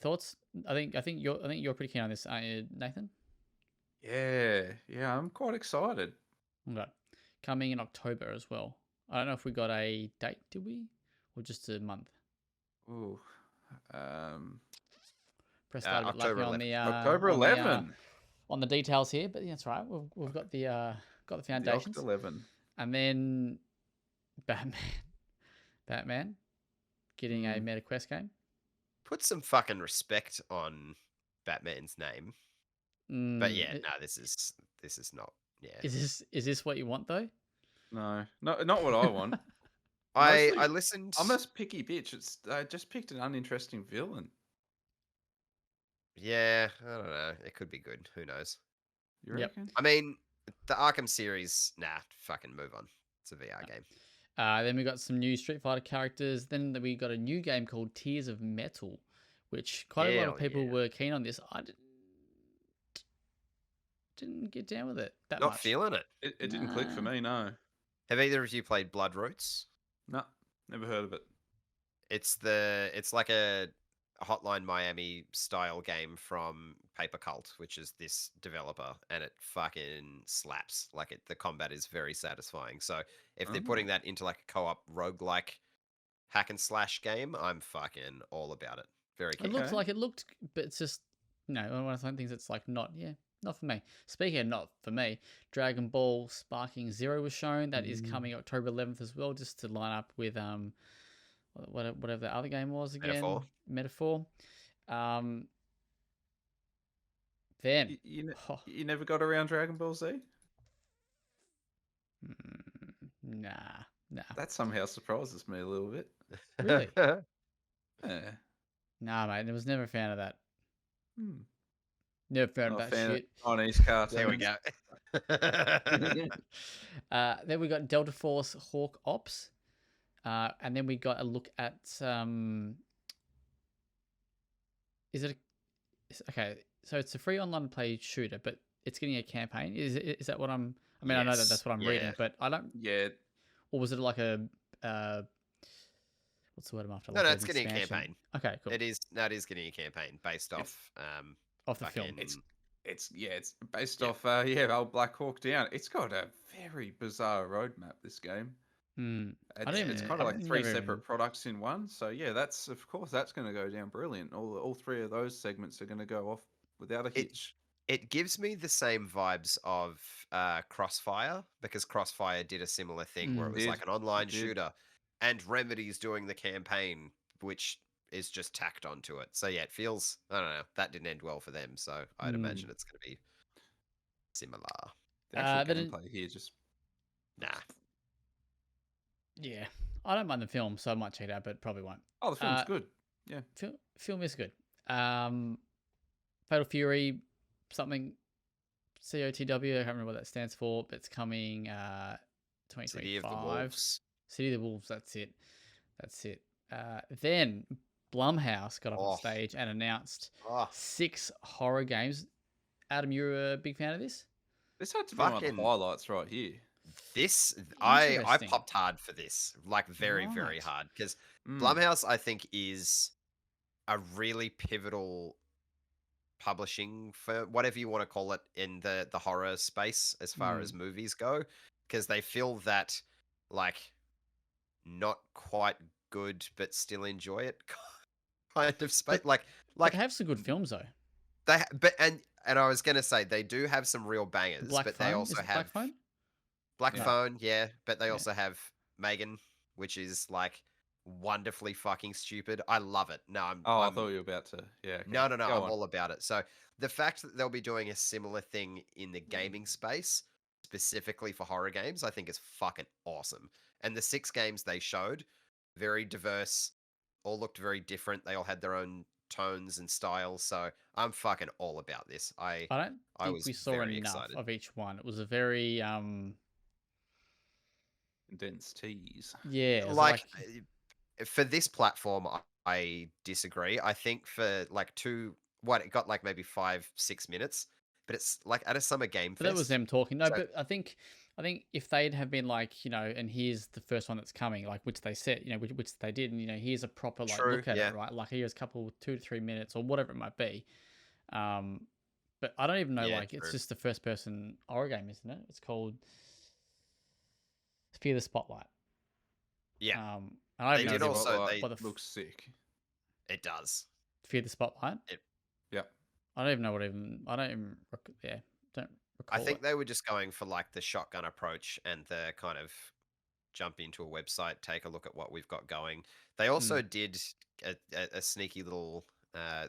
Thoughts? I think you're pretty keen on this, aren't you, Nathan? Yeah, I'm quite excited. Okay. Coming in October as well. I don't know if we got a date, did we? Or just a month? Ooh. Press start a bit lucky on the October 11. On the details here, but yeah, that's right. We've got the foundations. The 11. And then Batman getting a MetaQuest game. Put some fucking respect on Batman's name. But yeah, no, this is not. Yeah. Is this what you want though? No, not what I want. I listened. I'm a picky bitch. I just picked an uninteresting villain. Yeah, I don't know. It could be good. Who knows? You reckon? I mean, the Arkham series. Nah, fucking move on. It's a VR game. Then we got some new Street Fighter characters. Then we got a new game called Tears of Metal, which quite a lot of people were keen on this. I didn't get down with it that much. Not feeling it. It didn't click for me, no. Have either of you played Blood Roots? No, never heard of it. It's like a Hotline Miami style game from Paper Cult, which is this developer, and it fucking slaps. Like the combat is very satisfying. So if they're putting that into like a co-op roguelike hack and slash game, I'm fucking all about it. Very keen. It looks like it looked, but it's just one of those things that's like not for me. Speaking of not for me, Dragon Ball Sparking Zero was shown. That is coming October 11th as well, just to line up with whatever the other game was again. Metaphor. Then you never got around Dragon Ball Z? Nah. That somehow surprises me a little bit. Really? Yeah. Nah, mate. I was never a fan of that. Never fan of that shit. Chinese cartoons. There we go. Then we got Delta Force Hawk Ops. And then we got a look at is it okay? So it's a free online play shooter, but it's getting a campaign. Is that what I'm? I mean, I know that Yes. that's what I'm Yeah. reading, but I don't. Yeah, Or was it like a what's the word I'm after? No, Like no, an it's getting a expansion? campaign. Okay, cool. It is. No, it is getting a campaign based it's off Off the film. it's fucking it's based yeah. off old Black Hawk Down. It's got a very bizarre roadmap. This game. I don't It's even. kind of I've like three never separate even. products in one. So yeah, that's of course that's going to go down brilliant. All three of those segments are going to go off without a It hitch. it gives me the same vibes of Crossfire, because Crossfire did a similar thing where it was Did like an online it did shooter, and Remedy's doing the campaign, which is just tacked onto it. So yeah, it feels, I don't know, that didn't end well for them. So I'd imagine it's going to be similar. the actual Then gameplay here just Nah, yeah, I don't mind the film, so I might check it out, but probably won't. the film's good. Yeah, Film is good. Fatal Fury, something COTW. I can't remember what that stands for, but it's coming City of the 2025. Wolves. City of the Wolves. That's it. That's it. Then Blumhouse got up on Oh, stage and announced oh, 6 horror games. Adam, you're a big fan of this? this had to be one of the fucking highlights right here. this I Interesting. popped hard for this, like very very Right. hard, because Mm. Blumhouse I think is a really pivotal publishing for whatever you want to call it in the horror space as far as movies go, because they feel that like not quite good but still enjoy it kind of space, But like But they have some good films though. but and I was gonna say they do have some real bangers, Black but they Phone. Is also it Black have Phone? Black Yeah. Phone, yeah, but they Yeah. also have Megan, which is like wonderfully fucking stupid. I love it. No, I I'm thought you were about to. Yeah. Okay. no, Go I'm on. all about it. So the fact that they'll be doing a similar thing in the gaming space, specifically for horror games, I think is fucking awesome. And the 6 games they showed, very diverse, all looked very different. They all had their own tones and styles. So I'm fucking all about this. I don't I think was we saw very enough excited. of each one. It was a very Dense tease. yeah, it was Like like for this platform, I disagree. I think for like it got like maybe 5-6 minutes, but it's like at a summer game but that was fest. them talking. No, So but I think if they'd have been like, and here's the first one that's coming, like which they said, which they did, and here's a proper like true, look at yeah, it, right? Like here's a couple 2 to 3 minutes or whatever it might be. But I don't even know, yeah, like it's true. just the first person horror game, isn't it? It's called Fear the Spotlight. Yeah, And I they have no did idea also. what They the Looks sick. it does. Fear the Spotlight. Yeah. I don't even know I don't even don't I recall think it. they were just going for like the shotgun approach and the kind of jump into a website, take a look at what we've got going. They also did a sneaky little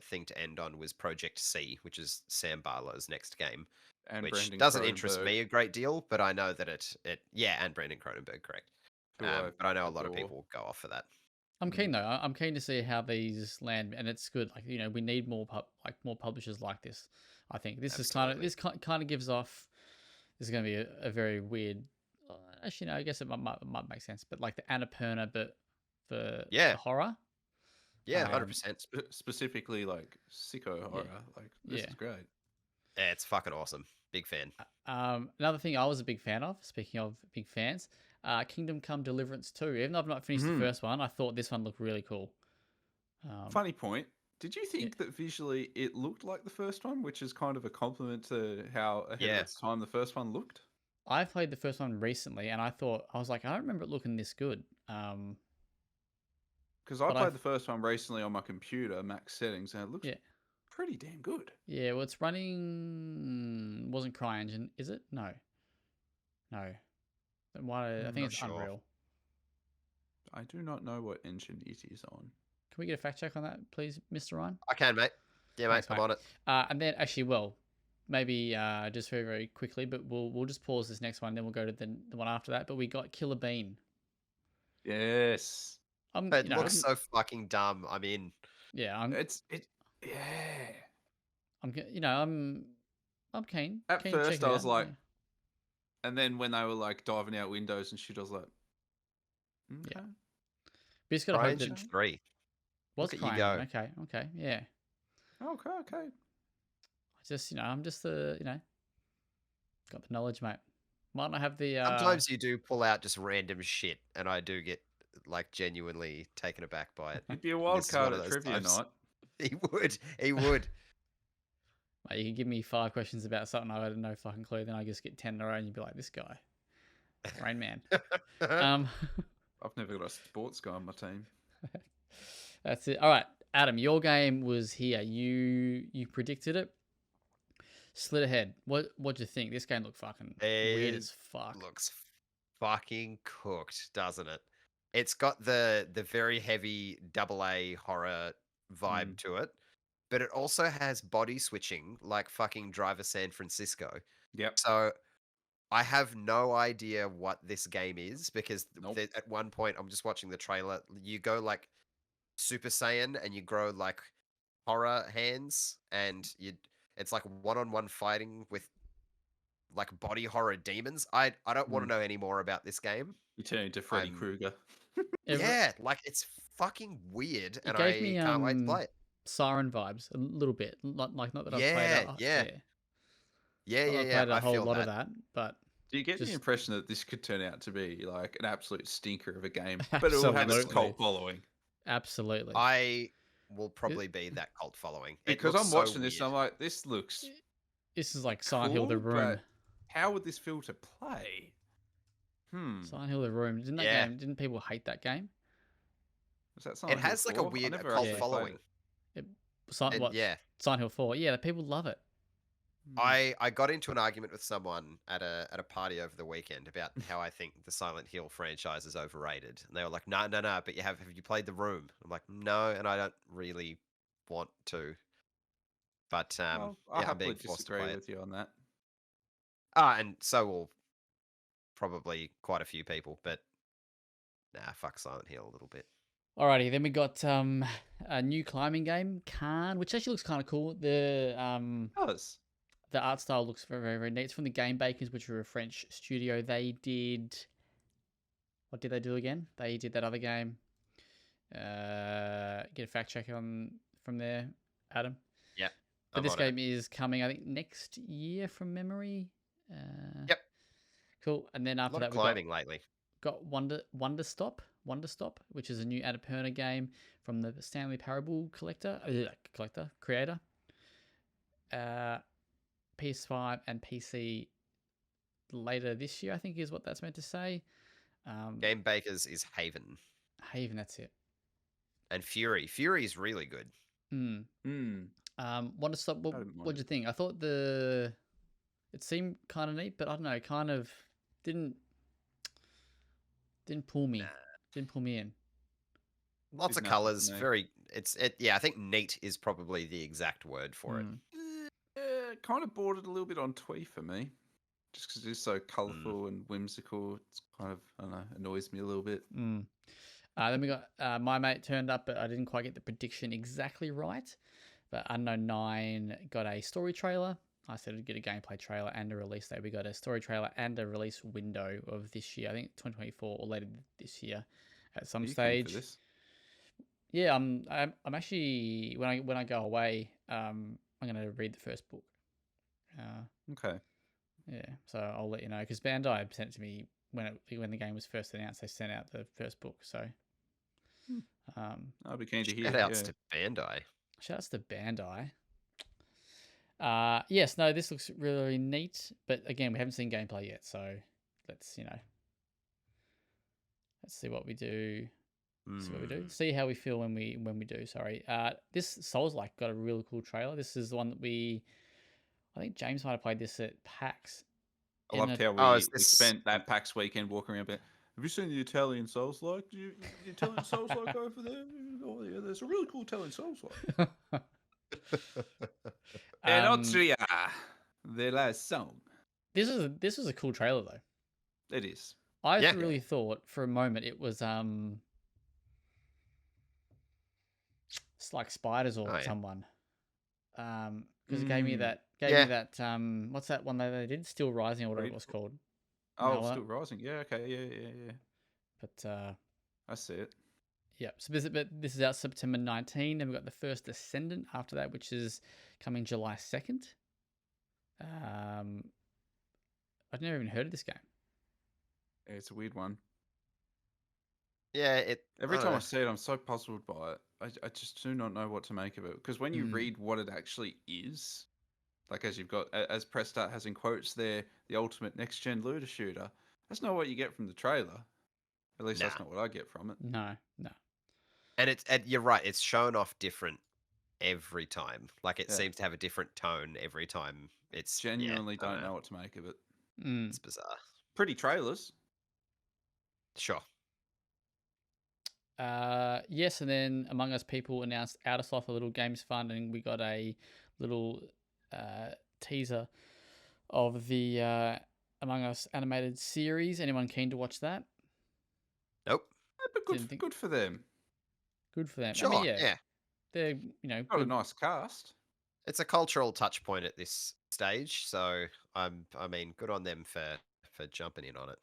thing to end on, was Project C, which is Sam Barlow's next game, And which Brandon doesn't interest Cronenberg, me a great deal, but I know that it yeah, and Brandon Cronenberg, correct. who I But I know a lot of adore. people will go off for that. I'm keen though. I'm keen to see how these land, and it's good. Like we need more more publishers like this. I think this Absolutely. kind of gives off. This is going to be a very weird. Actually, no, I guess it might make sense. But like the Annapurna, but for Yeah. the horror. Yeah, Um, 100%. Specifically, like sicko horror. Like this is great. Yeah, it's fucking awesome. Big fan. Another thing I was a big fan of, speaking of big fans, Kingdom Come Deliverance 2. Even though I've not finished the first one, I thought this one looked really cool. Funny point. Did you think that visually it looked like the first one, which is kind of a compliment to how ahead of its time the first one looked? I played the first one recently, and I was like, I don't remember it looking this good. Because I played the first one recently on my computer, max settings, and it looks pretty damn good. Yeah, well, it's running. Wasn't CryEngine, is it? No. Why? I think it's Unreal. I do not know what engine it is on. Can we get a fact check on that, please, Mr. Ryan? I can, mate. Yeah, mate, Thanks, I'm on it. And then actually, maybe just very, very quickly, but we'll just pause this next one, then we'll go to the one after that. But we got Killer Bean. Yes. It looks so fucking dumb. I'm in. Yeah, yeah. I'm keen. At keen first, I was like, yeah. And then when they were like diving out windows and shit, I was like, okay. But it's got to hope that 3. was Look at you go. Okay, yeah. Okay. I'm just the got the knowledge, mate. Might not have the. Sometimes you do pull out just random shit, and I do get like genuinely taken aback by it. He'd be a And wild this is one card of at those trivia times. night. He would. He would. Mate, you can give me 5 questions about something I had no fucking clue, then I just get 10 in a row, and you'd be like, this guy, Rain Man. I've never got a sports guy on my team. That's it. All right, Adam, your game was here. You predicted it. Slid ahead. What'd you think? This game looked fucking weird as fuck. Looks fucking cooked, doesn't it? It's got the very heavy AA horror vibe to it, but it also has body switching like fucking Driver San Francisco. Yep. So I have no idea what this game is because Nope. at one point I'm just watching the trailer. You go like Super Saiyan and you grow like horror hands, and it's like one-on-one fighting with like body horror demons. I don't want to know any more about this game. You turn into Freddy I'm- Krueger. Yeah, like it's fucking weird, and gave I me, can't wait to play it. Siren vibes a little bit. Like not that I've Yeah, played. yeah. Yeah, I've played a I whole feel lot that. of that, but Do you get the Just- impression that this could turn out to be like an absolute stinker of a game, but it will have its Absolutely. cult following? absolutely. I will probably be that cult following. It Because looks I'm so watching this and I'm weird. like, this looks This is like Silent Hill: The cool, Room. but how would this feel to play? Silent Hill: The Room. Yeah. Didn't people hate that game? Was that It Silent Hill has like a 4? I weird never cult actually played following. it. And yeah, Silent Hill 4. Yeah, the people love it. I got into an argument with someone at a party over the weekend about how I think the Silent Hill franchise is overrated, and they were like, "No, but have you played The Room?" I'm like, "No, and I don't really want to." But Well, I yeah, I'm being happily forced to disagree play it. with you on that. And so will probably quite a few people, but nah, fuck Silent Hill a little bit. Alrighty, then we got a new climbing game, Khan, which actually looks kind of cool. The art style looks very, very, very neat. It's from the Game Bakers, which are a French studio. They did... What did they do again? They did that other game. Get a fact check from there, Adam. Yeah. But this game is coming, I think, next year from memory. Yep. Cool. And then A after lot that, of we climbing lately. got Wonder Stop, which is a new Annapurna game from the Stanley Parable creator. PS5 and PC later this year, I think is what that's meant to say. Game Bakers is Haven. Haven, that's it. And Fury. Fury is really good. Wonder Stop, what'd you think? I thought it seemed kind of neat, but I don't know, kind of didn't pull me. Didn't pull me in. Lots of colors, I think neat is probably the exact word for it. Kind of bordered a little bit on twee for me, just because it is so colourful and whimsical. It's kind of, I don't know, annoys me a little bit. Then we got My Mate turned up, but I didn't quite get the prediction exactly right. But Unknown 9 got a story trailer. I said it'd get a gameplay trailer and a release date. We got a story trailer and a release window of this year. I think 2024 or later this year at some stage. Yeah, I'm actually when I go away, I'm gonna read the first book. Okay. Yeah, so I'll let you know because Bandai sent it to me when the game was first announced. They sent out the first book, so I'll be keen to hear. Shoutouts to Bandai. Shoutouts to Bandai. Yes, no, this looks really neat, but again, we haven't seen gameplay yet, so let's see what we do. See how we feel when we do. Sorry. This Souls-like got a really cool trailer. This is the one that I think James might have played this at PAX. I loved how we spent that PAX weekend walking around. Have you seen the Italian Souls-like? The Italian Souls-like over there? Oh yeah, there's a really cool Italian Souls-like. And Austria, the last song. This is a cool trailer though. It is. I really thought for a moment it was it's like Spiders or someone. Because it gave me that what's that one that they did? Still Rising or whatever it was called. Oh, Still Rising. Yeah, okay, yeah. But I see it. Yeah, so this is out September 19, and we've got the first Descendant after that, which is coming July 2nd. I've never even heard of this game. Yeah, it's a weird one. Yeah, Every time I see it, I'm so puzzled by it. I just do not know what to make of it. Because when you read what it actually is, like as you've got, as Press Start has in quotes there, the ultimate next-gen looter shooter, that's not what you get from the trailer. At least that's not what I get from it. No. And you're right, it's shown off different every time. Like it seems to have a different tone every time. It's genuinely don't know what to make of it. It's bizarre. Pretty trailers. Sure. Yes, and then Among Us people announced Outer Sloth, a little games fund, and we got a little teaser of the Among Us animated series. Anyone keen to watch that? Nope. But good for them. Good for them. Sure, I mean, yeah. They're, got good. a nice cast. It's a cultural touch point at this stage, so I mean, good on them for jumping in on it.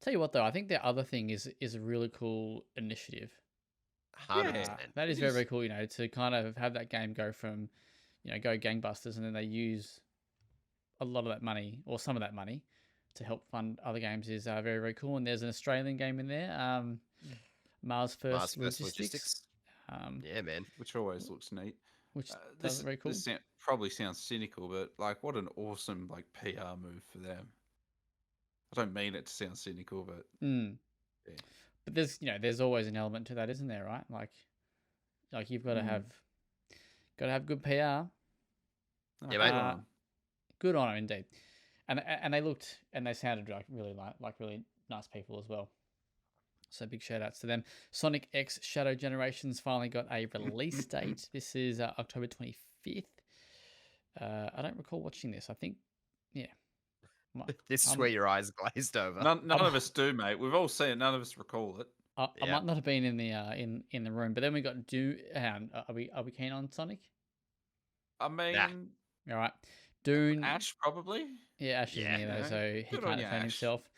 Tell you what, though, I think the other thing is a really cool initiative. 100%. That is very, very cool, to kind of have that game go from, go gangbusters, and then they use a lot of that money, or some of that money, to help fund other games is very, very cool. And there's an Australian game in there, Mars First Logistics. Yeah, man. Which always looks neat. Which does very cool. This probably sounds cynical, but like, what an awesome PR move for them. I don't mean it to sound cynical, but but there's always an element to that, isn't there? Right? Like you've got to have good PR. Yeah, mate. Good on them, indeed. And they looked and they sounded like really nice people as well. So big shout outs to them. Sonic X Shadow Generations finally got a release date. This is October 25th. I don't recall watching this. I think, this is where your eyes glazed over. None of us do, mate. We've all seen it. None of us recall it. I might not have been in the in the room, but then we got Dune. Are we keen on Sonic? I mean, all right, Dune. Ash probably. Yeah, Ash is near though, so he can't defend himself.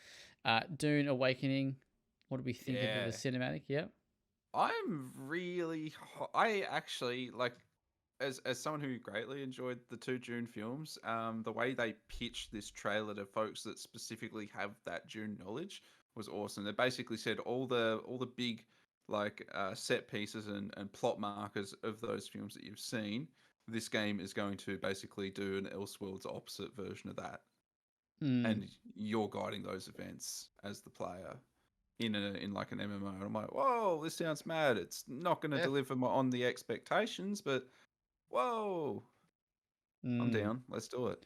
Dune Awakening. What do we think of the cinematic? Yep. I actually like, as someone who greatly enjoyed the two Dune films, the way they pitched this trailer to folks that specifically have that Dune knowledge was awesome. They basically said all the big set pieces and plot markers of those films that you've seen, this game is going to basically do an Elseworlds opposite version of that. And you're guiding those events as the player in like an MMO. And I'm like, whoa, this sounds mad. It's not going to deliver on the expectations, but whoa, I'm down. Let's do it.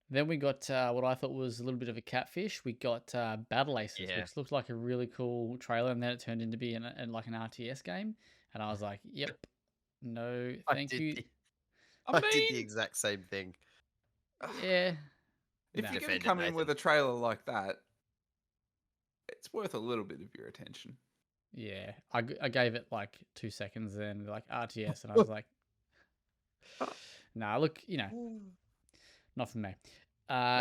Then we got what I thought was a little bit of a catfish. We got Battle Aces, which looked like a really cool trailer, and then it turned into being like an RTS game. And I was like, yep, no, thank you. I did the exact same thing. Yeah. If you're going to come in with a trailer like that, it's worth a little bit of your attention. Yeah, I gave it like 2 seconds, and like RTS, and I was like, nah, look, not for me.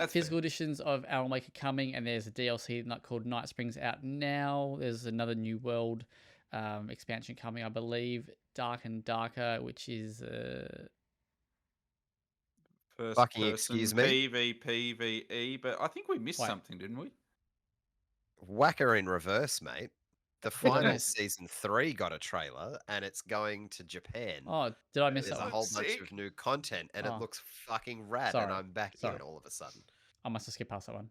Physical editions of Alan Wake are coming, and there's a DLC called Night Springs out now. There's another New World expansion coming, I believe, Dark and Darker, which is first fucking person excuse me, PvPvE. But I think we missed something, didn't we? Whacker in reverse, mate. The final season 3 got a trailer, and it's going to Japan. Oh, did I miss that? There's a whole bunch of new content, and it looks fucking rad. And I'm back in all of a sudden. I must have skipped past that one.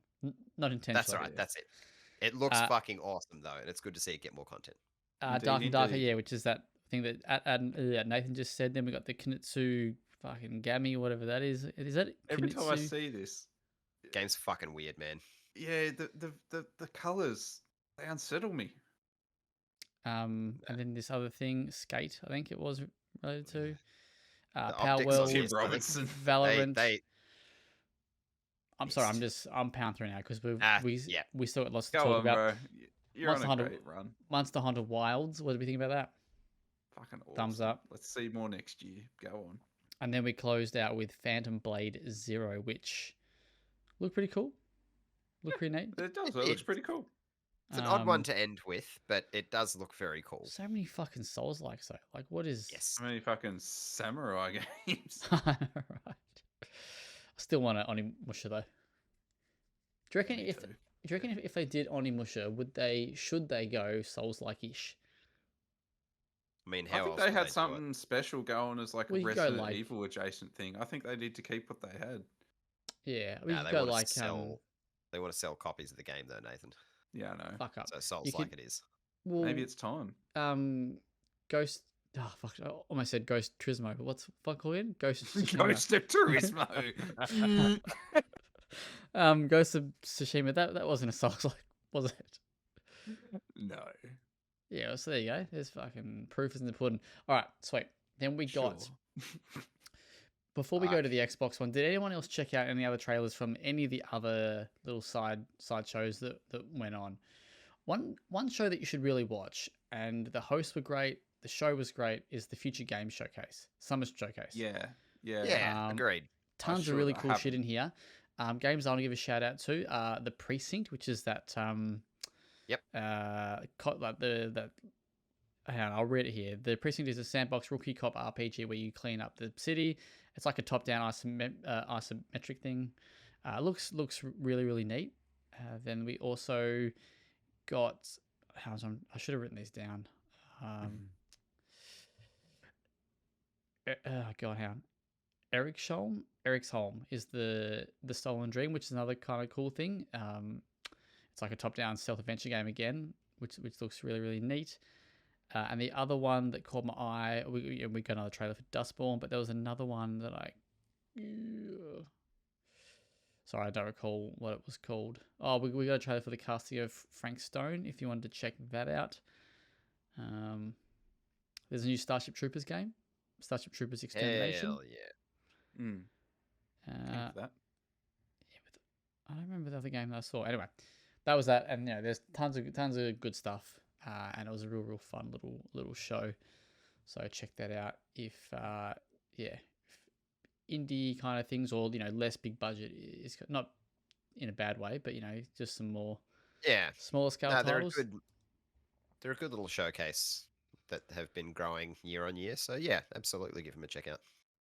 Not intentionally. That's right. That's it. It looks fucking awesome though, and it's good to see it get more content. Dark and Darker, yeah, which is that thing that Nathan just said. Then we got the Kinitsu fucking Gami, whatever that is. Is that every time I see this? Game's fucking weird, man. Yeah, the colors, they unsettle me. And then this other thing, Skate, I think it was related to. Power World, Tim Robinson, Valorant. I'm sorry, I'm powering through now because we still got lots to talk about. Bro. You're on a great run. Monster Hunter Wilds. What do we think about that? Fucking awesome. Thumbs up. Let's see more next year. Go on. And then we closed out with Phantom Blade Zero, which looked pretty cool. Looked pretty neat. It does. It looks pretty cool. It's an odd one Um, to end with, but it does look very cool. So many fucking Souls likes though. Like, what is? Yes. How many fucking samurai games? Right. I still want it Onimusha though. Do you reckon Me if too. do you reckon if they did Onimusha, should they go Souls like ish? I mean, I how think else they would had they do it? something special going as like a Well, you could go Resident like Evil adjacent thing. I think they need to keep what they had. yeah, we Nah, could they go want to like sell. They want to sell copies of the game, though, Nathan. Yeah, I know. fuck up. So You Souls could like it is. well Maybe it's time. Ghost. Oh fuck! I almost said Ghost Turismo, but what's the fuck called again? Ghost Tsushima. Ghost of Turismo. Ghost of Tsushima. That wasn't a Souls like, was it? No. Yeah, so there you go. There's fucking proof is in the pudding. All right, sweet. Then we got Sure. before we go to the Xbox one. Did anyone else check out any other trailers from any of the other little side shows that went on? One show that you should really watch, and the hosts were great. The show was great. Is the Future Games Showcase, Summer Showcase? Yeah. Yeah. Yeah, agreed. Tons of really cool shit in here. Games I want to give a shout out to. The Precinct, which is that Yep. like the hang on, I'll read it here. The Precinct is a sandbox rookie cop RPG where you clean up the city. It's like a top-down isometric thing. Looks really really neat. Then we also got. I should have written these down. God, how Eric's Home is the Stolen Dream, which is another kind of cool thing. It's like a top-down stealth adventure game again, which looks really really neat. And the other one that caught my eye, we got another trailer for Dustborn, but there was another one that sorry, I don't recall what it was called. Oh, we got a trailer for the casting of Frank Stone, if you wanted to check that out. There's a new Starship Troopers game, Starship Troopers Extermination. Hell yeah. That. Yeah, I don't remember the other game that I saw. Anyway, that was that, and there's tons of good stuff, and it was a real fun little show. So check that out if indie kind of things or less big budget is not in a bad way, but just some more smaller scale titles. They're a good little showcase that have been growing year on year. So yeah, absolutely give them a check out.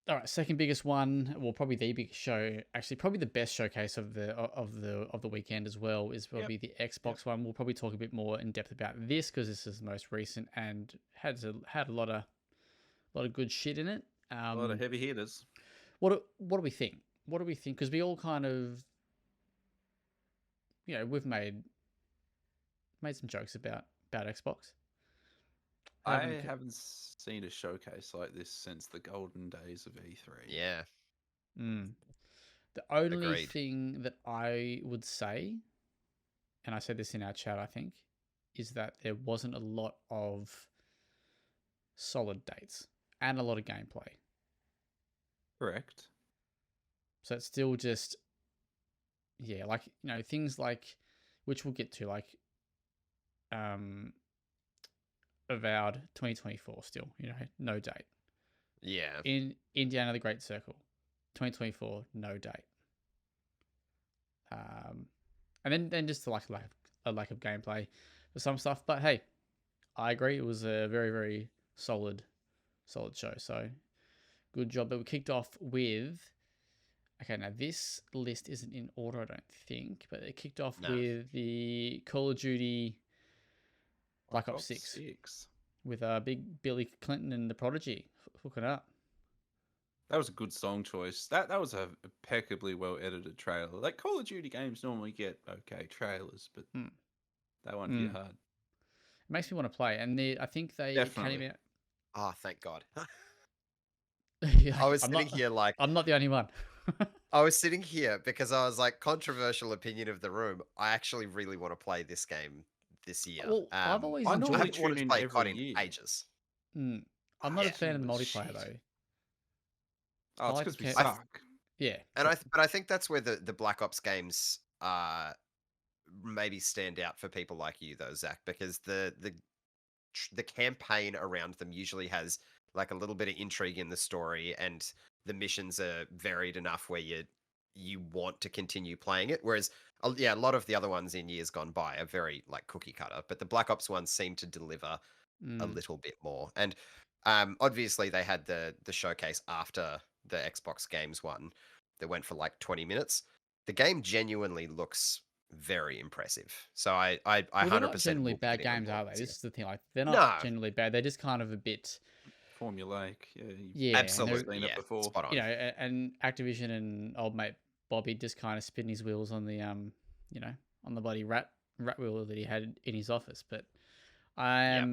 All right, second biggest one, well, probably the biggest show, actually, probably the best showcase of the weekend as well is probably the Xbox one. We'll probably talk a bit more in depth about this because this is the most recent and had a lot of good shit in it. A lot of heavy hitters. What do we think? What do we think? Because we all kind of, we've made some jokes about Xbox. I haven't seen a showcase like this since the golden days of E3. Yeah. The only thing that I would say, and I said this in our chat, I think, is that there wasn't a lot of solid dates and a lot of gameplay. Correct. So it's still just, like, things like, which we'll get to, like, Avowed 2024 still, no date. Yeah. In Indiana the Great Circle, 2024, no date. And then just like a lack of gameplay for some stuff. But hey, I agree. It was a very, very solid show. So good job. But we kicked off with, okay, now this list isn't in order, I don't think, but it kicked off with the Call of Duty Black Ops 6 with big Billy Clinton and the Prodigy hooking up. That was a good song choice. That was a impeccably well edited trailer. Like Call of Duty games normally get okay trailers, but that one hit hard. It makes me want to play, and I think they came out. Oh, thank God. I was sitting here like I'm not the only one. I was sitting here because I was like, controversial opinion of the room. I actually really want to play this game this year. Well, I've always I enjoyed haven't wanted to play COD in year. ages. I'm not a fan of the multiplayer though. Oh, it's because we suck. Yeah, and I think that's where the Black Ops games maybe stand out for people like you though, Zach, because the campaign around them usually has like a little bit of intrigue in the story, and the missions are varied enough where you want to continue playing it. Whereas, yeah, a lot of the other ones in years gone by are very like cookie cutter, but the Black Ops ones seem to deliver a little bit more. And obviously, they had the showcase after the Xbox Games one that went for like 20 minutes. The game genuinely looks very impressive. So I Well, they're not 100% generally will be bad getting on games, board are they? this This year. is the thing. Like, they're not No, generally bad. They're just kind of a bit, Formulaic. Yeah, yeah. And they're, absolutely, seen it yeah, before. spot on. and Activision and old mate Bobby just kind of spinning his wheels on the on the bloody rat wheel that he had in his office. But Yeah,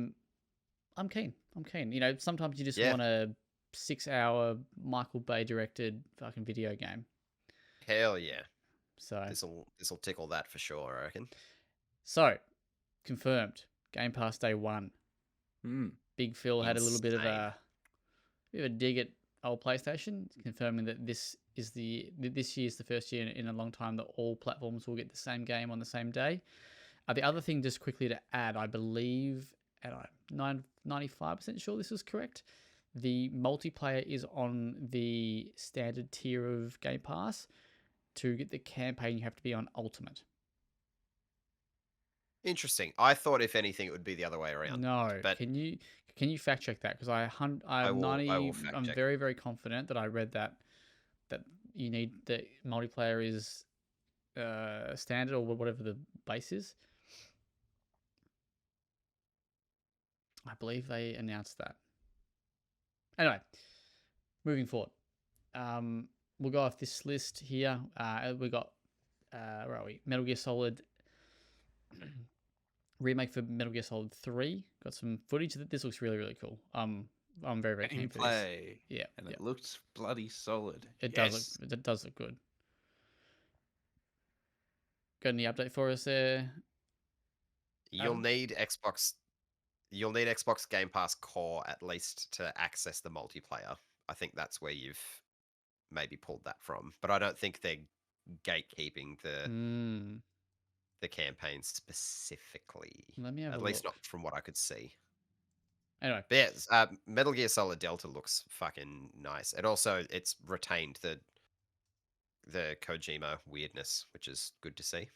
I'm keen. I'm keen. Sometimes you just yeah, want a 6-hour Michael Bay directed fucking video game. hell yeah. So This'll tickle that for sure, I reckon. confirmed. Game Pass day one. Big Phil had a little bit of Insane. a dig at old PlayStation, confirming that this year's the first year in a long time that all platforms will get the same game on the same day. The other thing, just quickly to add, I believe, and I'm 95% sure this is correct, the multiplayer is on the standard tier of Game Pass. To get the campaign, you have to be on Ultimate. Interesting. I thought if anything it would be the other way around. No, But can you fact check that? Because I will fact I'm check. very, very confident that I read that you need the multiplayer is standard or whatever the base is. I believe they announced that. Anyway, moving forward, we'll go off this list here. We got where are we? Metal Gear Solid remake for Metal Gear Solid 3. Got some footage that this looks really, really cool. I'm very, very keen for this. Gameplay. Yeah, And it looks bloody solid. It Yes. does look good. Got any update for us there? You'll Adam? need Xbox Game Pass Core at least to access the multiplayer. I think that's where you've maybe pulled that from. But I don't think they're gatekeeping the campaign specifically. Let me have At a least look. not from what I could see. Anyway, But yeah, Metal Gear Solid Delta looks fucking nice. It's retained the Kojima weirdness, which is good to see.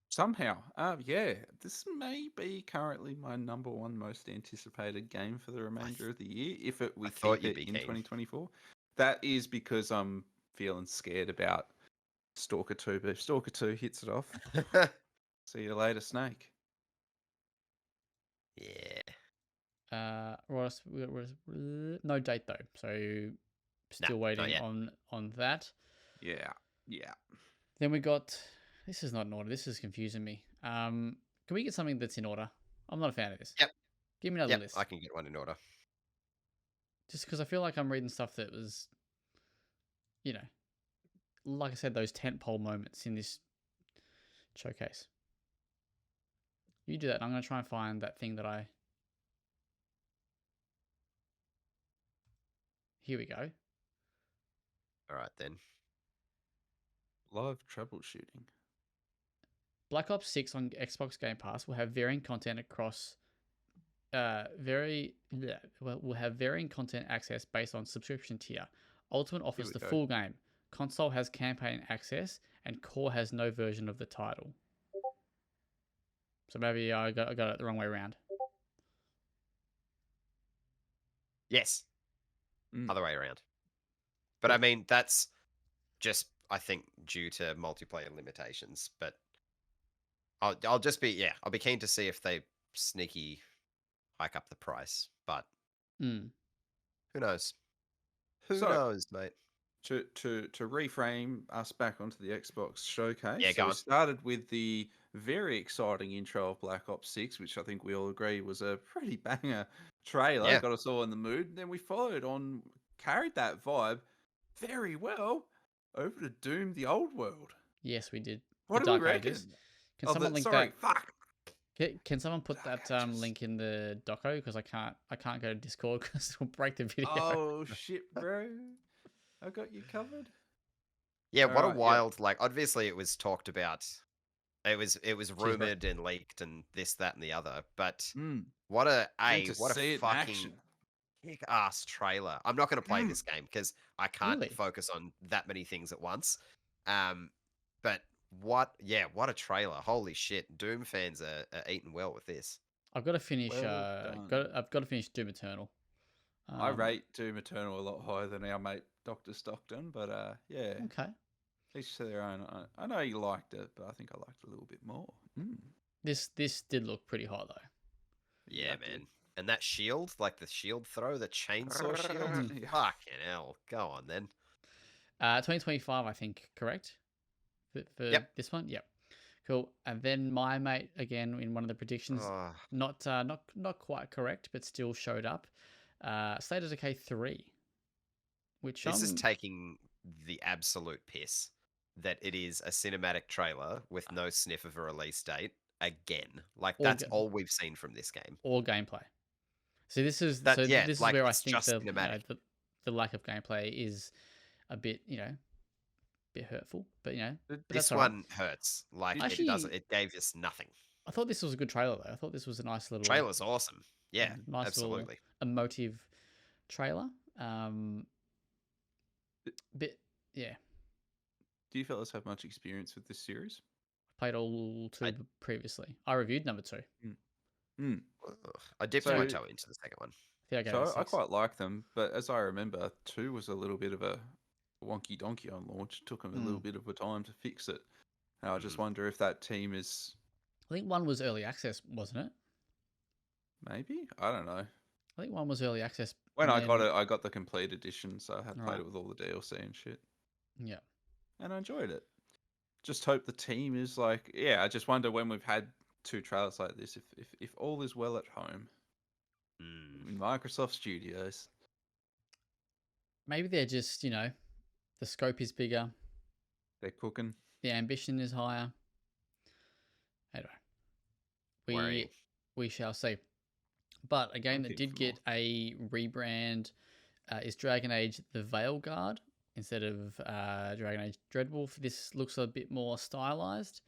Somehow, yeah, this may be currently my number one most anticipated game for the remainder of the year. If we thought keep you'd it be in keen. 2024, that is because I'm feeling scared about Stalker 2. But if Stalker 2 hits it off, see you later, Snake. Yeah. Ross, no date though, so still waiting on that. Yeah. Then we got. This is not in order. This is confusing me. Can we get something that's in order? I'm not a fan of this. Yep. Give me another list. I can get one in order. Just because I feel like I'm reading stuff that was, like I said, those tentpole moments in this showcase. You do that. I'm going to try and find that thing that I... Here we go. All right, then. Live troubleshooting. Black Ops 6 on Xbox Game Pass will have varying content across... will have varying content access based on subscription tier. Ultimate offers the full game. Console has campaign access, and Core has no version of the title. So maybe I got it the wrong way around. Yes. Other way around. But I mean, that's just, I think, due to multiplayer limitations. But I'll be keen to see if they sneaky hike up the price. But who knows? Who knows, mate? To reframe us back onto the Xbox showcase. Yeah, so we started with the very exciting intro of Black Ops 6, which I think we all agree was a pretty banger trailer. Yeah. Got us all in the mood. And then we carried that vibe very well over to Doom the Old World. Yes, we did. What do we reckon? Can someone link that? Fuck. Can someone put that link in the doco? Because I can't go to Discord because it'll break the video. Oh shit, bro. I got you covered. Yeah, what a wild, like, obviously it was talked about. It was rumored and leaked and this, that, and the other. But what a fucking kick-ass trailer. I'm not going to play this game because I can't focus on that many things at once. But what a trailer. Holy shit. Doom fans are eating well with this. I've got to finish. Well done. I've got to finish Doom Eternal. I rate Doom Eternal a lot higher than our mate Dr. Stockton, but yeah. Okay. Each to their own. I know you liked it, but I think I liked it a little bit more. This did look pretty hot though. Yeah, man. And that shield, like the shield throw, the chainsaw shield. Yeah. Fucking hell. Go on then. 2025, I think, correct? For Yep. this one? Yep. Cool. And then my mate, again, in one of the predictions, Oh, not quite correct, but still showed up. State of Decay 3, which this is taking the absolute piss that it is a cinematic trailer with no sniff of a release date again. Like that's all we've seen from this game. All gameplay. So this is That, yeah, this is like, where I it's think just cinematic. the lack of gameplay is a bit, bit hurtful. But but This that's all one hurts. Like Actually, it doesn't. It gave us nothing. I thought this was a good trailer though. I thought this was a nice little Trailer's awesome. Yeah, nice absolutely. little emotive trailer. Bit yeah. Do you fellas have much experience with this series? Played all two previously. I reviewed number 2. I dipped my toe into the second one. I quite like them, but as I remember, 2 was a little bit of a wonky donkey on launch. It took them a little bit of a time to fix it. And I just wonder if that team is... I think 1 was early access, wasn't it? Maybe? I don't know. I think 1 was early access. When I got it, I got the complete edition, so I had played it with all the DLC and shit. Yeah. And I enjoyed it. Just hope the team is like... Yeah, I just wonder when we've had 2 trailers like this, if all is well at home. In Microsoft Studios. Maybe they're just, the scope is bigger. They're cooking. The ambition is higher. Anyway, we shall see. But a game that did get a rebrand is Dragon Age: The Veilguard instead of Dragon Age Dreadwolf. This looks a bit more stylized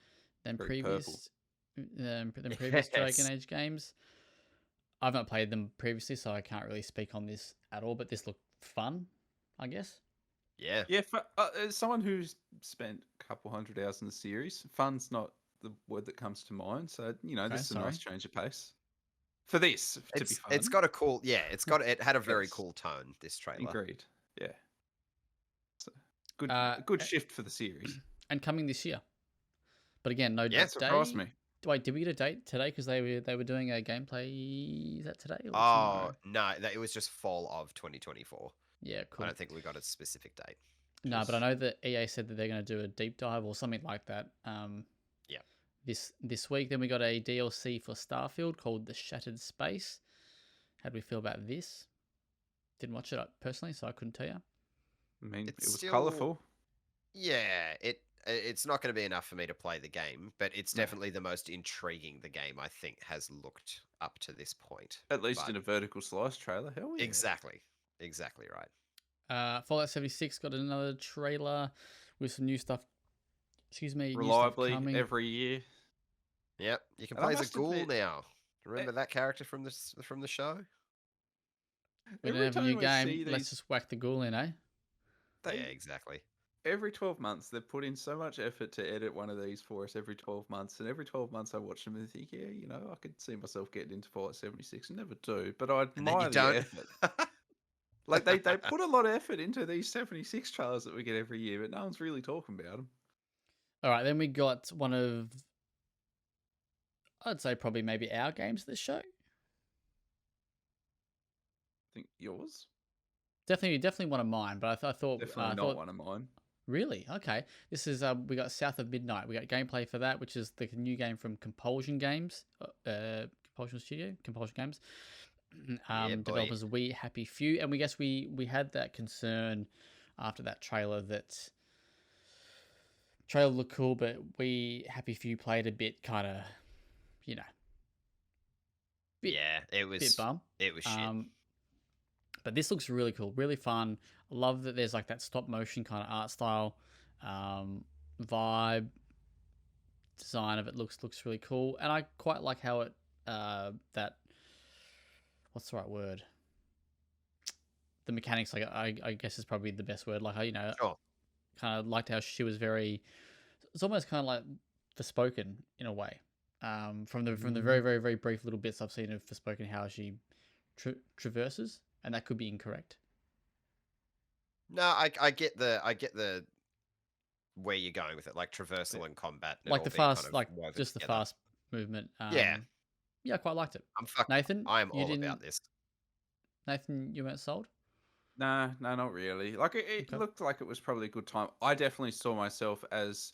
than previous Dragon Age games. I've not played them previously, so I can't really speak on this at all. But this looked fun, I guess. Yeah. Yeah, for someone who's spent a couple hundred hours in the series, fun's not the word that comes to mind. So, this is a nice change of pace. For this, to be fun. It's got a cool, it had a very cool tone, this trailer. Agreed. Yeah. So, good shift for the series. And coming this year. But again, no date. Surprised me. Wait, did we get a date today? Because they were doing a gameplay. Is that today? Or tomorrow? No, it was just fall of 2024. Yeah, cool. I don't think we got a specific date. No, but I know that EA said that they're going to do a deep dive or something like that. Yeah. This week, then we got a DLC for Starfield called The Shattered Space. How do we feel about this? Didn't watch it personally, so I couldn't tell you. I mean, it was colourful. Yeah, it's not going to be enough for me to play the game, but it's definitely the most intriguing the game, I think, has looked up to this point. At least in a vertical slice trailer. Hell yeah. Exactly right. Fallout 76 got another trailer with some new stuff. Excuse me. Reliably every year. Yep, you can play as a ghoul now. Remember that character from the show? We don't have a new game. Let's just whack the ghoul in, eh? Yeah, exactly. Every 12 months, they've put in so much effort to edit one of these for us every 12 months. And every 12 months, I watch them and think, yeah, I could see myself getting into Fallout 76. I never do, but I admire the effort. Like, they put a lot of effort into these 76 trailers that we get every year, but no one's really talking about them. All right, then we got one of, I'd say probably maybe our games of the show. I think yours? Definitely one of mine, but I thought... Definitely not one of mine. Really? Okay. This is, we got South of Midnight. We got gameplay for that, which is the new game from Compulsion Games. Compulsion Games. Developers We Happy Few. And we had that concern after that trailer that trailer looked cool, but We Happy Few played a bit kind of, it was bit bum. It was shit. But this looks really cool, really fun. I love that there's like that stop motion kind of art style, vibe, design of it looks really cool, and I quite like how it that what's the right word? The mechanics, like I guess is probably the best word. Like Sure. kind of liked how she was very. It's almost kind of like Forspoken in a way. From the very very very brief little bits I've seen of Forspoken, how she traverses, and that could be incorrect. No, I get the where you're going with it, like traversal and combat, and it Like all the being kind fast, of like woven just the together. fast movement. Yeah, Yeah, I quite liked it. I'm Nathan, I'm you all didn't. about this. Nathan, you weren't sold. Nah, no, not really. Like it Okay. looked like it was probably a good time. I definitely saw myself as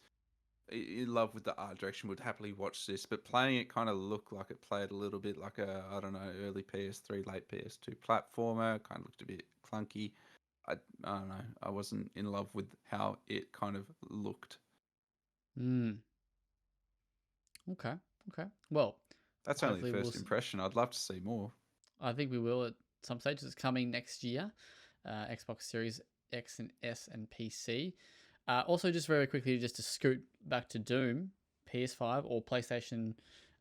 in love with the art direction. Would happily watch this, but playing it kind of looked like it played a little bit like a, I don't know, early PS3, late PS2 platformer. Kind of looked a bit clunky. I don't know. I wasn't in love with how it kind of looked. Okay. Okay. Well, That's only hopefully first impression. I'd love to see more. I think we will at some stage. It's coming next year. Xbox Series X and S and PC. Also, just very quickly, just to scoot back to Doom, PS5 or PlayStation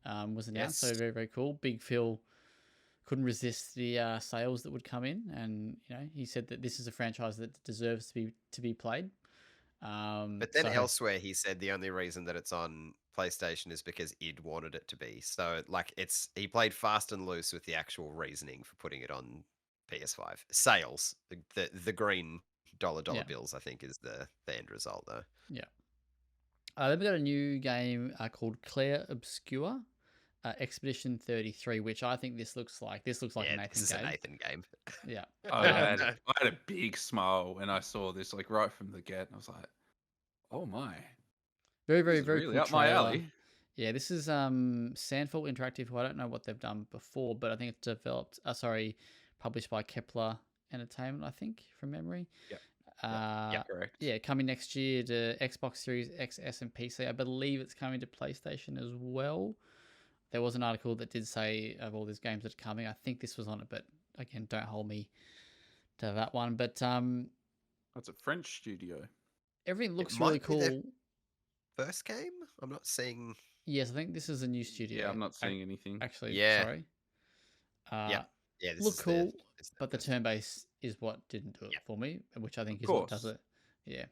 was announced. Yes. So very very cool. Big Phil couldn't resist the sales that would come in, and he said that this is a franchise that deserves to be played. But then elsewhere, he said the only reason that it's on PlayStation is because id wanted it to be. So like he played fast and loose with the actual reasoning for putting it on PS5. Sales, the green dollar bills, I think, is the end result though. Yeah. Then we got a new game called Claire Obscure. Expedition 33, which I think this looks like a Nathan game. This is a Nathan game. Yeah. I had a big smile when I saw this, like right from the get. I was like, "Oh my!" Very, very, very really cool up my trailer. alley. Yeah, this is Sandfall Interactive, who I don't know what they've done before, but I think it's published by Kepler Entertainment, I think, from memory. Yeah, correct. Yeah, coming next year to Xbox Series X, S, and PC. I believe it's coming to PlayStation as well. There was an article that did say of all these games that are coming. I think this was on it, but again, don't hold me to that one. But That's a French studio. Everything looks really cool. First game? I'm not seeing. Yes, I think this is a new studio. Yeah, I'm not seeing anything. Actually, yeah. Sorry. Yeah. This look is cool, but the turn base is what didn't do it for me, which I think is what does it. Yeah.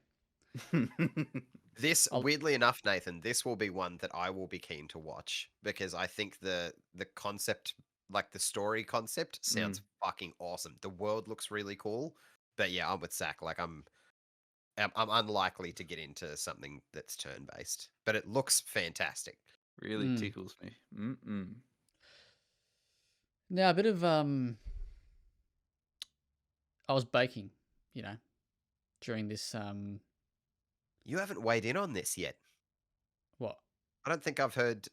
This, weirdly enough, Nathan, this will be one that I will be keen to watch because I think the concept, like the story concept, sounds fucking awesome. The world looks really cool, but yeah, I'm with Zach. Like I'm unlikely to get into something that's turn based, but it looks fantastic. Really tickles me. Now a bit of I was baking, during this. You haven't weighed in on this yet. What? I don't think I've heard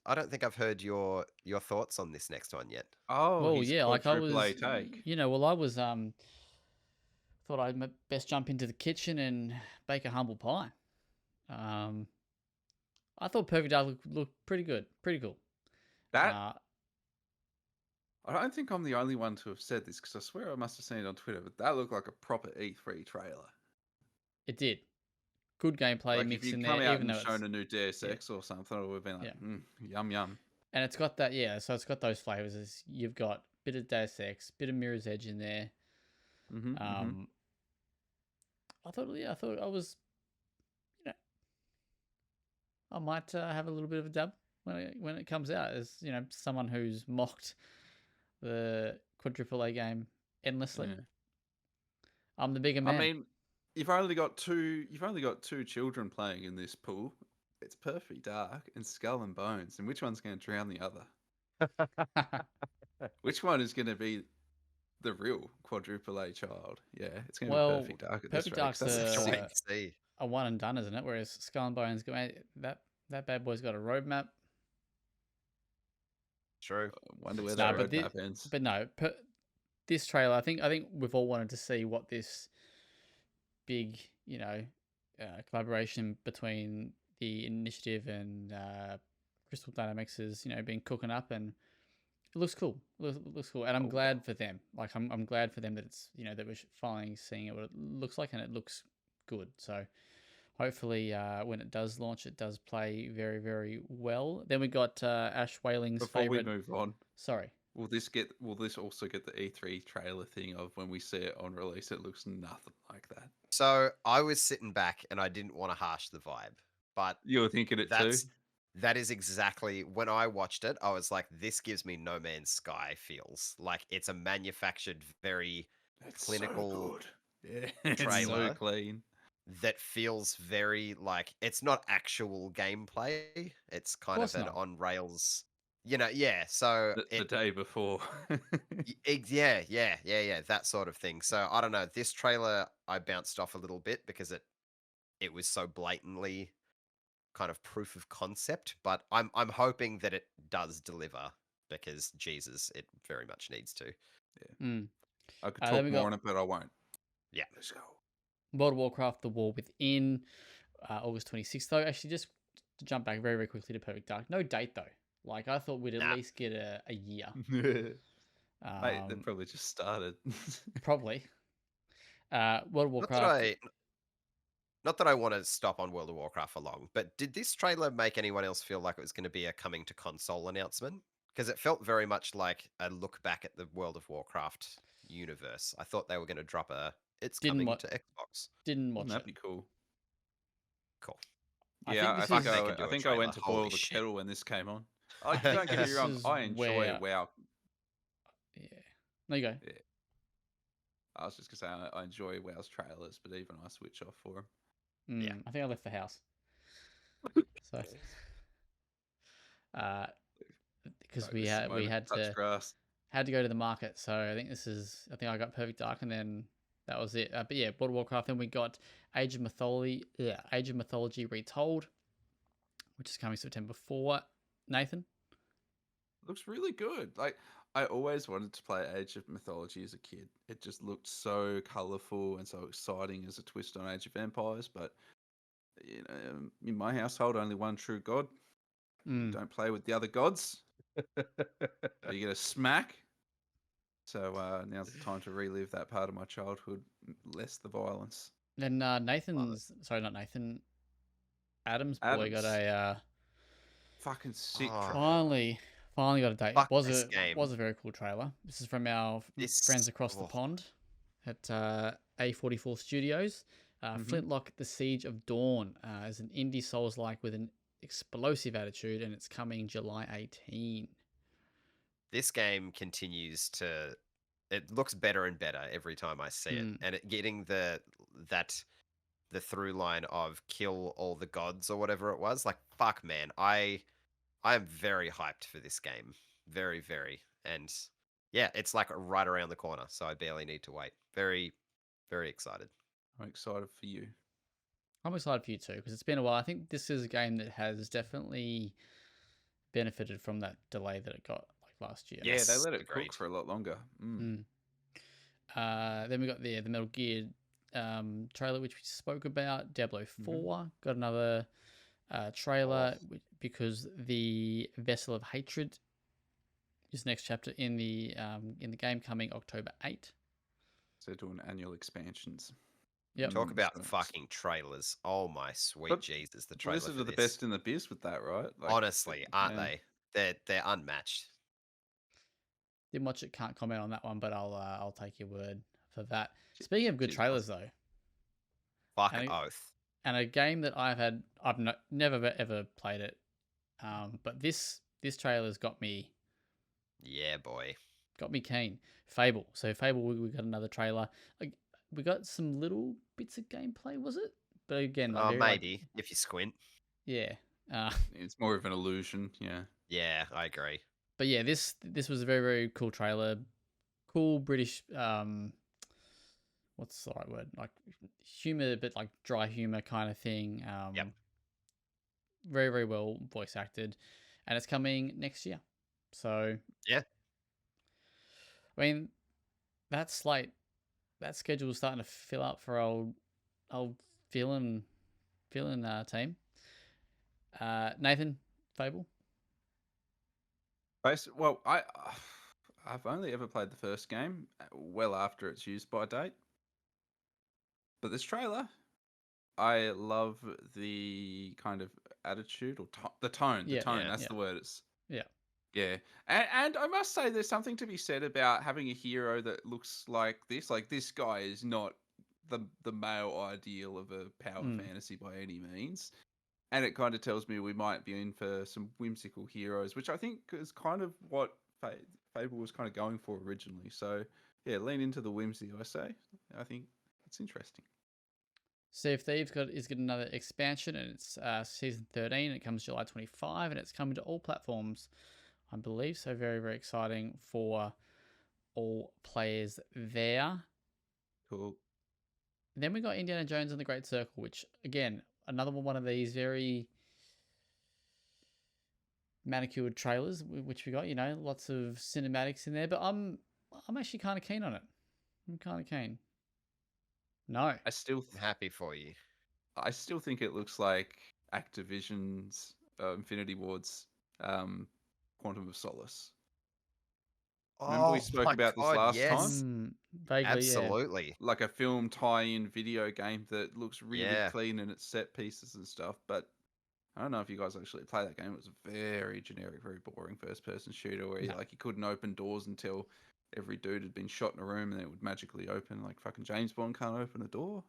your thoughts on this next one yet. Oh, well, yeah, like I was, take. I was thought I'd best jump into the kitchen and bake a humble pie. I thought Perfect Dark looked pretty good, pretty cool. That I don't think I'm the only one to have said this because I swear I must have seen it on Twitter, but that looked like a proper E3 trailer. It did. Good gameplay like mixed if in you'd there. come out Even and though shown a new Deus Ex or something, it would have been like, yum, yum. And it's got that, so it's got those flavors. You've got a bit of Deus Ex, bit of Mirror's Edge in there. I thought I was, I might have a little bit of a dab when it comes out. As someone who's mocked the quadruple A game endlessly. Yeah. I'm the bigger man. I mean, you've only got two children playing in this pool. It's Perfect Dark and Skull and Bones, and which one's going to drown the other? Which one is going to be the real quadruple A child? Yeah, it's going to be Perfect Dark at Perfect this rate. Dark's a one and done, isn't it? Whereas Skull and Bones, that bad boy's got a roadmap. True. Wonder where that roadmap ends. But no, this trailer, I think we've all wanted to see what this big, collaboration between the Initiative and Crystal Dynamics has, been cooking up, and it looks cool. It looks cool, and I'm glad for them. Like I'm glad for them that it's that we're finally seeing it what it looks like, and it looks good. So hopefully, when it does launch, it does play very, very well. Then we got Ash Whaling's favorite. Before we move on, sorry, Will this also get the E3 trailer thing of when we see it on release? It looks nothing like that. So I was sitting back and I didn't want to harsh the vibe, but You were thinking it too. that is exactly when I watched it. I was like, this gives me No Man's Sky feels like it's a manufactured, very It's clinical so good. Yeah, it's so trailer clean. that feels very like it's not actual gameplay. It's Of kind of course an not. on rails, yeah. So The day before. yeah, that sort of thing. So I don't know. This trailer I bounced off a little bit because it was so blatantly kind of proof of concept, but I'm hoping that it does deliver because Jesus, it very much needs to. Mm. I could Then talk we more got on it, but I won't. Yeah. Let's go. World of Warcraft: The War Within, August 26th. Though, actually, just to jump back very, very quickly to Perfect Dark. No date though. Like I thought we'd at Nah. least get a year. Mate, they probably just started. Probably. World of Not that Warcraft I want to stop on World of Warcraft for long, but did this trailer make anyone else feel like it was going to be a coming to console announcement? Because it felt very much like a look back at the World of Warcraft universe. I thought they were going to drop it's didn't coming what to Xbox. didn't Wouldn't watch that it. be cool? Cool. I Yeah, think this Fuck, is they can do I a think I trailer. went to Holy boil the shit. kettle when this came on. I Don't think get me this wrong, is I enjoy where WoW. yeah. There you go. Yeah, I was just gonna say I enjoy WoW's trailers, but even I switch off for them. Yeah. I think I left the house. So because Like, this is the we moment to touch grass. had to go to the market. So I think I got Perfect Dark and then that was it. But yeah, World of Warcraft. Then we got Age of Mythology. Yeah, Age of Mythology Retold, which is coming September 4. Nathan, Looks really good. Like, I always wanted to play Age of Mythology as a kid. It just looked so colorful and so exciting as a twist on Age of Empires. But in my household, only one true god. You don't play with the other gods, or you get a smack. So now's the time to relive that part of my childhood, less the violence. then Love it. Sorry, not Nathan. Adam's boy got Adams, a fucking sick Oh, trailer. finally got a date. fuck this game. Was a very cool trailer. This is from our friends across the Oh, pond at A44 Studios. Flintlock: The Siege of Dawn is an indie Souls-like with an explosive attitude, and it's coming July 18. this game continues to it looks better and better every time I see it. And it getting the through line of kill all the gods or whatever it was. Like fuck man, I am very hyped for this game. Very, very. And yeah, it's like right around the corner, so I barely need to wait. Very, very excited. I'm excited for you. I'm excited for you too because it's been a while. I think this is a game that has definitely benefited from that delay that it got like last year. Yeah, they Yes, let it agreed. cook for a lot longer. Then we got the Metal Gear trailer, which we spoke about. Diablo 4 got another trailer because the Vessel of Hatred is next chapter in the game coming October 8. So they're doing annual expansions. Yep. Talk about So fucking trailers. Oh my sweet But Jesus, the trailer Blizzard for are the this. best in the biz with that, right? Like, Honestly, aren't yeah. they? They're unmatched. Didn't watch it, can't comment on that one, but I'll take your word for that. Speaking of good Cheers, trailers boss. though, Fucking oath. and a game that I've never ever played it, but this trailer's got me Yeah, boy. keen. Fable. So Fable, we got another trailer. Like we got some little bits of gameplay, was it? But again, like, Maybe if you squint. yeah. It's more of an illusion, yeah. Yeah, I agree. But yeah, this was a very, very cool trailer. Cool British what's the right word? Like humor, but like dry humor kind of thing. Yep. Very, very well voice acted. And it's coming next year. So yeah. I mean, that schedule is starting to fill up for old feeling team. Nathan, Fable. Well, I've only ever played the first game well after its use by date. But this trailer, I love the kind of attitude or the tone. The tone, that's the word. Yeah. Yeah, and I must say, there's something to be said about having a hero that looks like this. Like, this guy is not the male ideal of a power Mm. fantasy by any means, and it kind of tells me we might be in for some whimsical heroes, which I think is kind of what Fable was kind of going for originally. So yeah, lean into the whimsy, I say. I think it's interesting. Sea of Thieves is getting another expansion, and it's season 13. It comes July 25, and it's coming to all platforms, I believe. So very, very exciting for all players there. Cool. Then we got Indiana Jones and the Great Circle, which again, another one of these very manicured trailers, which we got. You know, lots of cinematics in there, but I'm actually kind of keen on it. I'm kind of keen. No, I'm happy for you. I still think it looks like Activision's Infinity Ward's Quantum of Solace. Remember we Oh spoke my about this god, last time? yes. Vaguely, yeah. Absolutely. Like a film tie-in video game that looks really Yeah. clean in its set pieces and stuff, but I don't know if you guys actually play that game. It was a very generic, very boring first-person shooter where No. you couldn't open doors until every dude had been shot in a room and it would magically open. Like fucking James Bond can't open a door.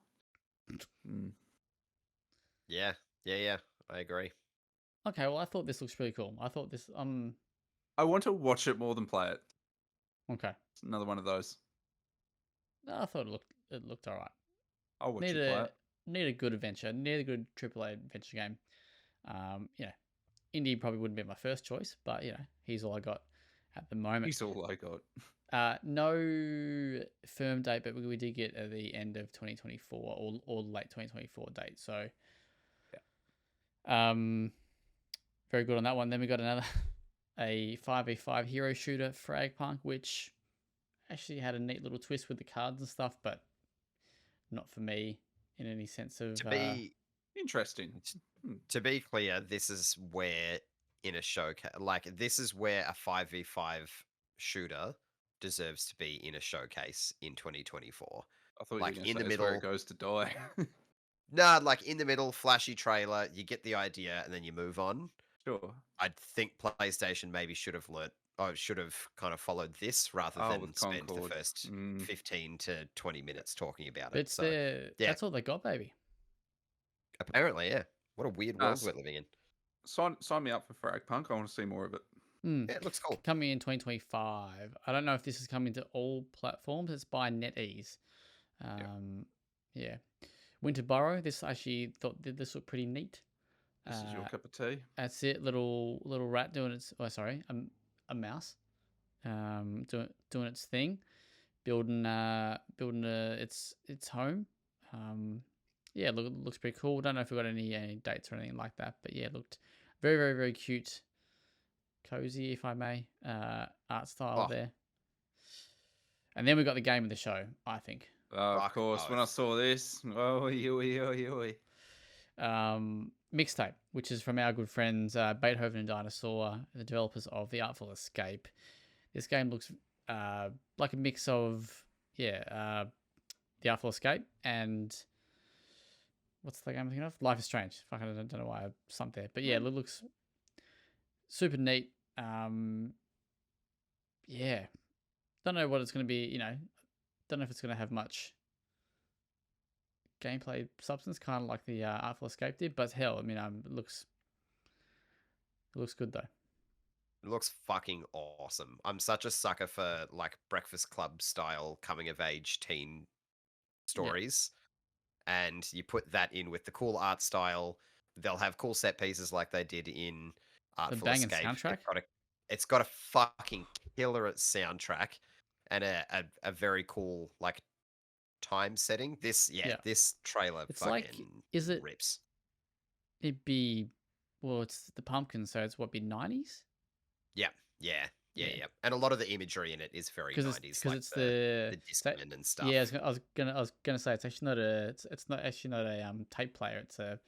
Yeah. Yeah. I agree. Okay, well, I thought this looks pretty cool. I thought this I want to watch it more than play it. okay. It's another one of those. I thought it looked all right. I'll watch you play it. Need a good adventure. Need a good AAA adventure game. You know, indie probably wouldn't be my first choice, but you know, he's all I got at the moment. He's all I got. No firm date, but we did get at the end of 2024 or late 2024 date. So, yeah. Very good on that one. Then we got another a 5v5 hero shooter, Fragpunk, which actually had a neat little twist with the cards and stuff, but not for me in any sense of To be interesting. To be clear, this is where in a showcase, like this is where a 5v5 shooter deserves to be in a showcase in 2024. I thought like you were in going the to say it's where middle, it goes to die. nah, like in the middle, flashy trailer, you get the idea and then you move on. Sure. I think PlayStation maybe should have learnt, or should have kind of followed this rather than with spend the Concord. first 15 to 20 minutes talking about But it. So, yeah, that's all they got, baby. apparently, yeah. What a weird world we're living in. Sign me up for Fragpunk. I want to see more of it. Yeah, it looks cool. Coming in 2025. I don't know if this is coming to all platforms. It's by NetEase. Yeah. Winter Burrow. This actually thought this looked pretty neat. This is your cup of tea. That's it. Little rat doing its. Oh, sorry, a mouse. Doing its thing, building its home. Yeah, looks pretty cool. Don't know if we got any dates or anything like that, but yeah, it looked very, very, very cute, cozy, if I may, art style there. And then we got the game of the show, I think. Of course, when I saw this, Mixtape, which is from our good friends Beethoven and Dinosaur, the developers of The Artful Escape. This game looks like a mix of The Artful Escape and what's the game I'm thinking of? Life is Strange. Fucking I don't know why I slumped there, but yeah, it looks super neat. Yeah, don't know what it's going to be. You know, don't know if it's going to have much gameplay substance, kind of like the Artful Escape did. But hell, I mean, it looks good though. It looks fucking awesome. I'm such a sucker for like Breakfast Club style coming of age teen stories. Yeah. And you put that in with the cool art style. They'll have cool set pieces like they did in Artful Escape. Soundtrack. It's got a fucking killer soundtrack and a very cool like time setting. This trailer it's fucking like, is it rips. It'd be, well, it's the pumpkin, so it's what, be 90s? Yeah. And a lot of the imagery in it is very 90s, because like it's the Discman and stuff. Yeah, I was gonna say it's actually not it's not actually not a tape player. It's a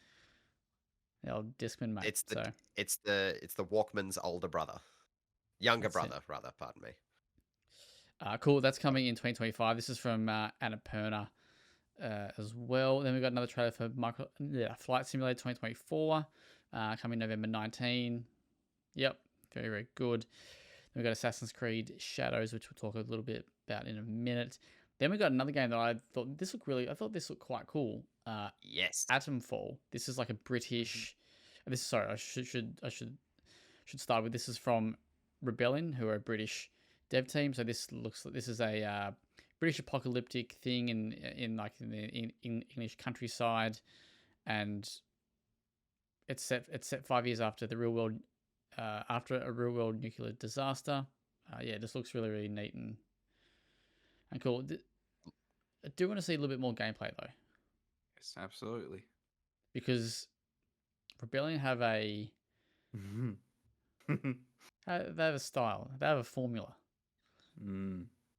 old Discman, mate. It's the Walkman's older brother, younger brother, rather. Pardon me. Cool. That's coming in 2025. This is from Annapurna as well. Then we got another trailer for Flight Simulator 2024, coming November 19. Yep, Very, very good. Then we got Assassin's Creed Shadows, which we'll talk a little bit about in a minute. Then we got another game that I thought this looked quite cool. Yes. Atomfall. This is like a British. Sorry, I should start with, this is from Rebellion, who are a British dev team. So this is a British apocalyptic thing in English countryside, and it's set 5 years after the real world after a real world nuclear disaster. Yeah, this looks really, really neat and cool. I do want to see a little bit more gameplay though. Yes, absolutely. Because Rebellion have a they have a style. They have a formula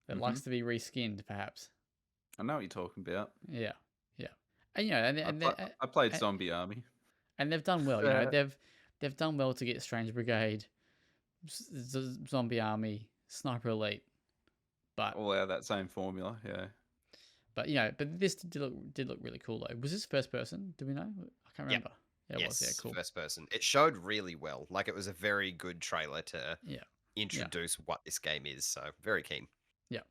that likes to be reskinned, perhaps. I know what you're talking about. Yeah, and I played Zombie Army, and they've done well. They've done well to get Strange Brigade, Zombie Army, Sniper Elite, but all out of that same formula. Yeah. But but this did look really cool though. Was this first person? Do we know? I can't remember. Yeah, it was. Yeah, cool. First person. It showed really well. Like, it was a very good trailer to introduce what this game is. So very keen. Yeah.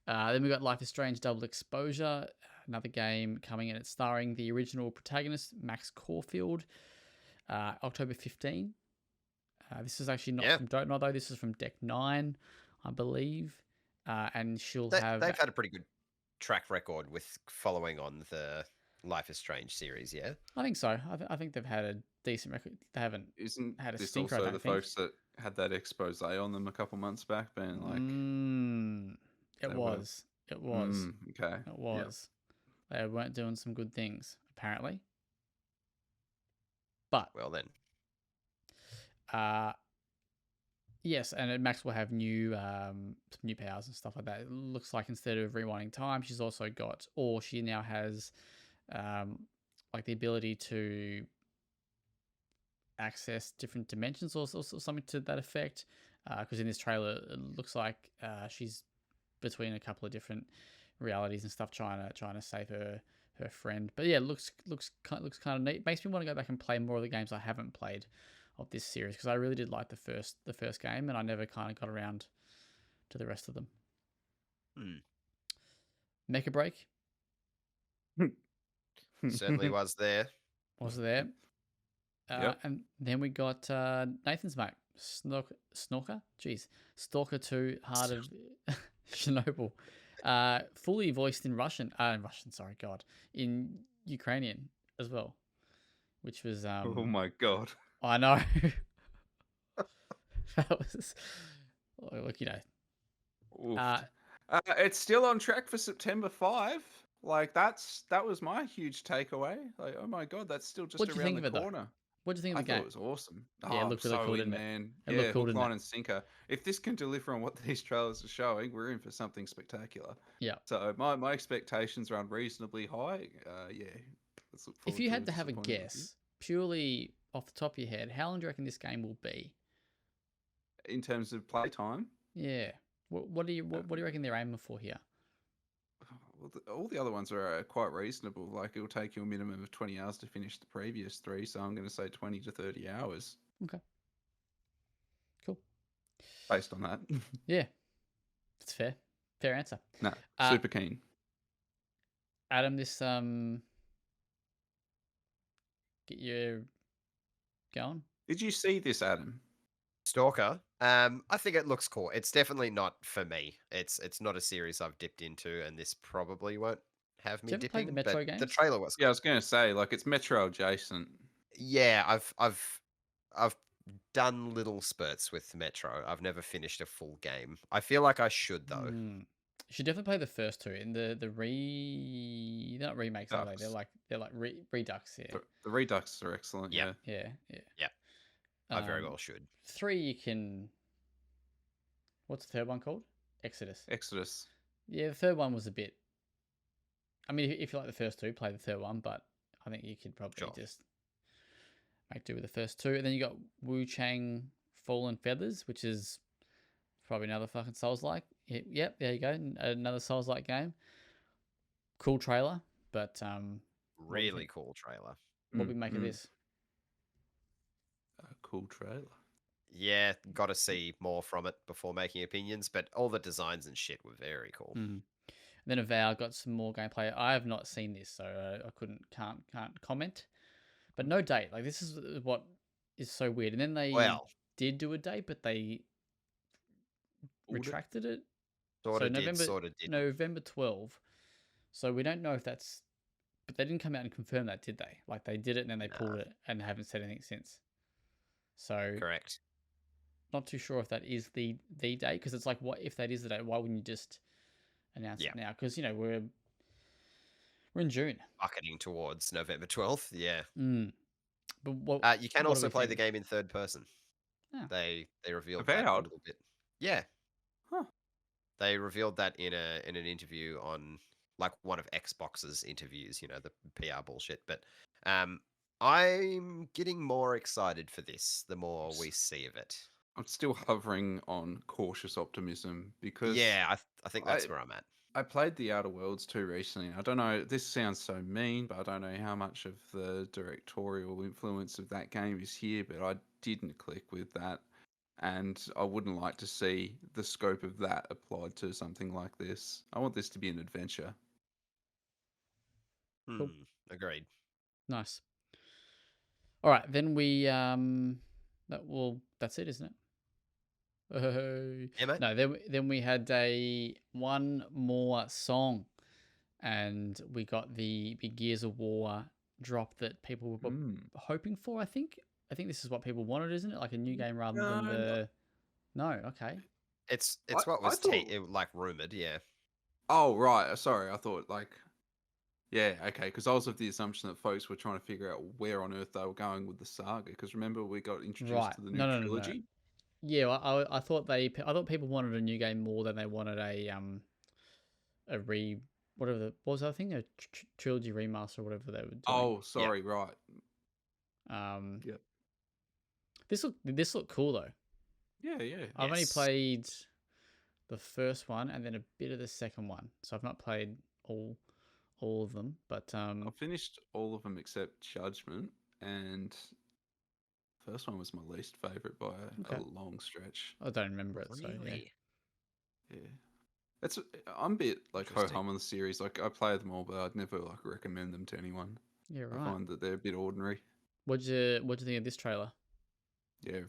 Then we got Life is Strange Double Exposure, another game coming in. It's starring the original protagonist Max Caulfield. October 15. This is actually not from Dope though. This is from Deck 9, I believe. And they've had a pretty good track record with following on the Life is Strange series, yeah? I think so. I think they've had a decent record. They haven't had a stinker, I don't think. Folks that had that expose on them a couple months back being like... It was. Okay. It was. Yep. They weren't doing some good things, apparently. But... Well then. Yes, and Max will have new powers and stuff like that. It looks like instead of rewinding time, she now has like the ability to access different dimensions or something to that effect. Because in this trailer, it looks like she's between a couple of different realities and stuff, trying to save her friend. But yeah, looks kind of neat. Makes me want to go back and play more of the games I haven't played of this series, because I really did like the first game, and I never kind of got around to the rest of them. Mecha Break certainly was there. Yep. And then we got Nathan's mate, Stalker 2, Heart of Chernobyl, fully voiced in in Ukrainian as well, which was oh my god. I know. That was look, it's still on track for September 5. Like that was my huge takeaway. Like, oh my god, that's still just around the corner. What do you think of the game? I thought it was awesome. Yeah, it looked really cool, didn't it? Man. It looked cool, hook, line, and sinker. If this can deliver on what these trailers are showing, we're in for something spectacular. Yeah. So my expectations are unreasonably high. Yeah. Let's look forward if you had to have a guess, purely off the top of your head, how long do you reckon this game will be? In terms of playtime? Yeah. What do you reckon they're aiming for here? Well, all the other ones are quite reasonable. Like, it'll take you a minimum of 20 hours to finish the previous 3, so I'm going to say 20 to 30 hours. Okay. Cool. Based on that. Yeah. That's fair. Fair answer. No, super keen. Adam, this get you going? Did you see this, Adam? Stalker. I think it looks cool. It's definitely not for me. It's not a series I've dipped into, and this probably won't have me dipping. Played the Metro games? The trailer was cool. Yeah, I was going to say, like, it's Metro adjacent. Yeah, I've done little spurts with Metro. I've never finished a full game. I feel like I should though. You should definitely play the first two. In they're not remakes, are they? They're like redux. Yeah. The redux are excellent. Yeah. Yeah. I very well should. 3 you can. What's the third one called? Exodus. Yeah, the third one was a bit. I mean, if you like the first 2, play the third one. But I think you could probably just make do with the first 2. And then you got Wu Chang Fallen Feathers, which is probably another fucking Souls-like. Yep, there you go. Another Souls-like game. Cool trailer, but really cool trailer. What we make of this? A cool trailer. yeah, got to see more from it before making opinions. But all the designs and shit were very cool. Mm. Then Avowed got some more gameplay. I have not seen this, so I can't comment. But no date. Like this is what is so weird. And then they Well, did do a date, but they Ordered. retracted it. sort So of did, sort of didn't. November 12. So we don't know if that's. But they didn't come out and confirm that, did they? Like they did it and then they pulled Nah, it and haven't said anything since. So correct. not too sure if that is the date, because it's like, what if that is the date? Why wouldn't you just announce Yeah. it now? Because we're in June. Bucketing towards November 12th. Yeah. But what You can what do also we play the think? game in third person. Oh. They revealed that a Avowed. little bit. Yeah. Huh. They revealed that in an interview on like one of Xbox's interviews, the PR bullshit. But I'm getting more excited for this the more we see of it. I'm still hovering on cautious optimism because Yeah, I think that's I where I'm at. I played the Outer Worlds 2 recently. I don't know, this sounds so mean, but I don't know how much of the directorial influence of that game is here, but I didn't click with that. And I wouldn't like to see the scope of that applied to something like this. I want this to be an adventure. Cool. Agreed. Nice. All right, then we that's it, isn't it? Yeah, mate. No, then we had one more song, and we got the big Gears of War drop that people were hoping for. I think this is what people wanted, isn't it? Like a new game rather than the. No, okay. It's I what was thought. like rumored, yeah. Oh right, sorry. I thought yeah, okay. Because I was of the assumption that folks were trying to figure out where on earth they were going with the saga. Because remember, we got introduced Right. to the new No. trilogy. Yeah, I thought I thought people wanted a new game more than they wanted a what was that thing, a trilogy remaster or whatever they were doing. Oh, sorry, right. Yep. This looked cool though. Yeah. I've only played the first one and then a bit of the second one, so I've not played all of them. But I finished all of them except Judgment, and first one was my least favorite by a long stretch. I don't remember it. Really? So yeah. I'm a bit like ho hum on the series. Like I play them all, but I'd never like recommend them to anyone. Yeah, right. I find that they're a bit ordinary. What'd you think of this trailer? Yeah,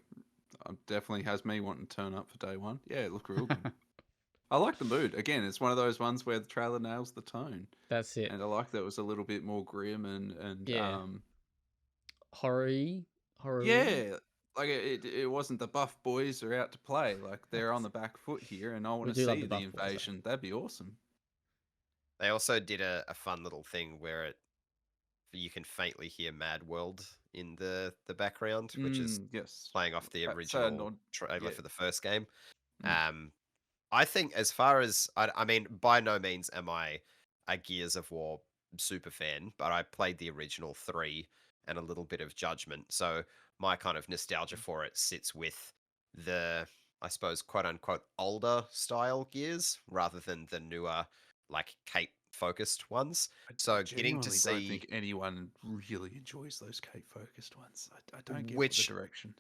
definitely has me wanting to turn up for day one. Yeah, it looked real good. I like the mood. Again, it's one of those ones where the trailer nails the tone. That's it. And I like that it was a little bit more grim and horror-y. Yeah, like it wasn't the buff boys are out to play. Like they're on the back foot here, and I want to see the invasion. That'd be awesome. They also did a fun little thing where you can faintly hear Mad World in the background, which is playing off the original trailer for the first game. I think as far as I mean, by no means am I a Gears of War super fan, but I played the original 3 and a little bit of Judgment, so my kind of nostalgia for it sits with the, I suppose, quote unquote older style Gears rather than the newer, like cape focused ones. So getting to see, I don't think anyone really enjoys those cape focused ones. I don't get the direction.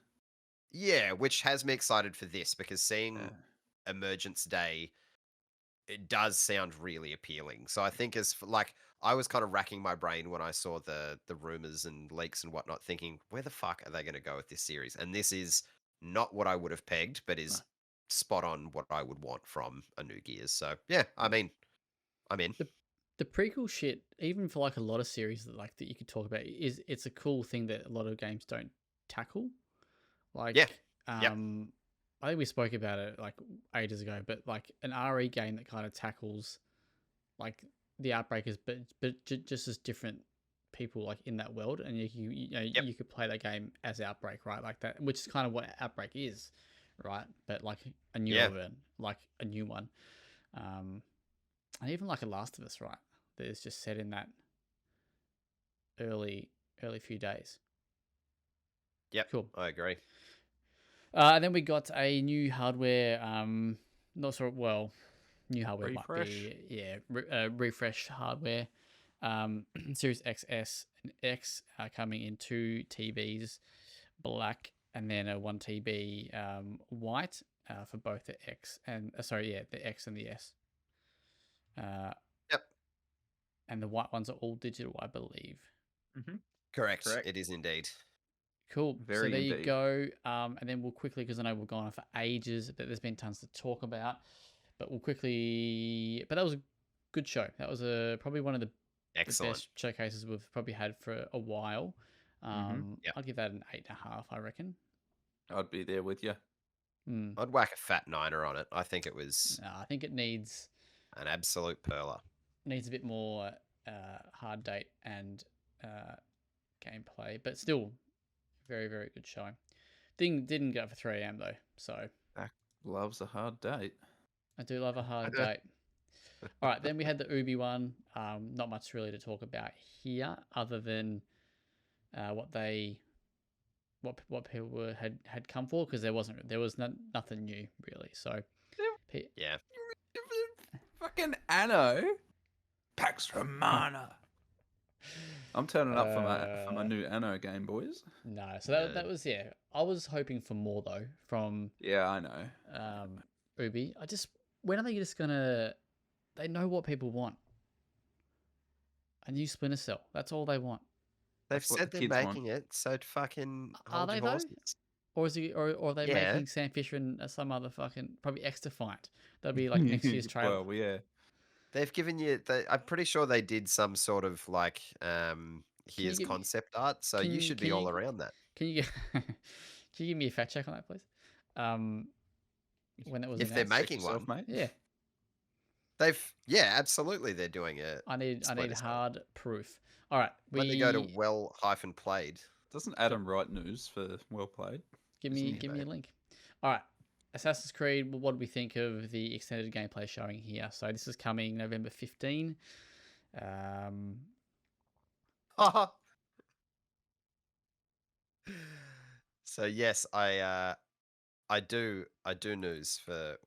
Yeah, which has me excited for this, because seeing Emergence Day, it does sound really appealing. So I think I was kind of racking my brain when I saw the rumors and leaks and whatnot, thinking, where the fuck are they going to go with this series? And this is not what I would have pegged, but is spot on what I would want from a new Gears. So yeah, I mean, I'm in. The prequel shit, even for like a lot of series that you could talk about, it's a cool thing that a lot of games don't tackle. Like, I think we spoke about it like ages ago, but like an RE game that kind of tackles like the Outbreakers, but just as different people like in that world, and you could play that game as Outbreak, right? Like that, which is kind of what Outbreak is, right? But like a newer one, like a new one, and even like a Last of Us, right? That is just set in that early few days. Yep, cool. I agree. And then we got a new hardware, not so well. New hardware refresh. Might be, refresh hardware. Series XS and X are coming in 2 TVs, black and then a 1TB white for both the X and the X and the S. Yep. And the white ones are all digital, I believe. Correct. It is indeed. Cool. So Very there you indeed. go. And then we'll quickly, because I know we've gone on for ages, but there's been tons to talk about. But we'll quickly. But that was a good show. That was probably one of the Excellent. best showcases we've probably had for a while. Yep. I'll give that an 8.5, I reckon. I'd be there with you. I'd whack a fat 9er on it. I think it was I think it needs an absolute perler. Needs a bit more hard date and gameplay, but still very, very good showing. Didn't go for 3 AM though, so Zach loves a hard date. I do love a hard date. All right, then we had the Ubi one. Not much really to talk about here, other than what people had come for, because there was nothing new really. So yeah, fucking Anno, Pax Romana. I'm turning up for my new Anno game, boys. No, so that was I was hoping for more though from I know. Ubi. When are they just gonna? They know what people want. A new Splinter Cell. That's all they want. They've said they're making it, so fucking hold your horses. Or is he, or are they making Sam Fisher and some other fucking probably X Defiant? That'll be like next year's trailer. Well, yeah. They've given you. I'm pretty sure they did some sort of like here's concept art, so you should be all around that. Can you give me a fact check on that, please? When that was if they're making one, mate? Yeah. Absolutely, they're doing it. I need hard proof. All right, when they go to well-played. Doesn't Adam write news for WellPlayed? Give me a link. All right, Assassin's Creed. What do we think of the extended gameplay showing here? So this is coming November 15. So yes, I do news for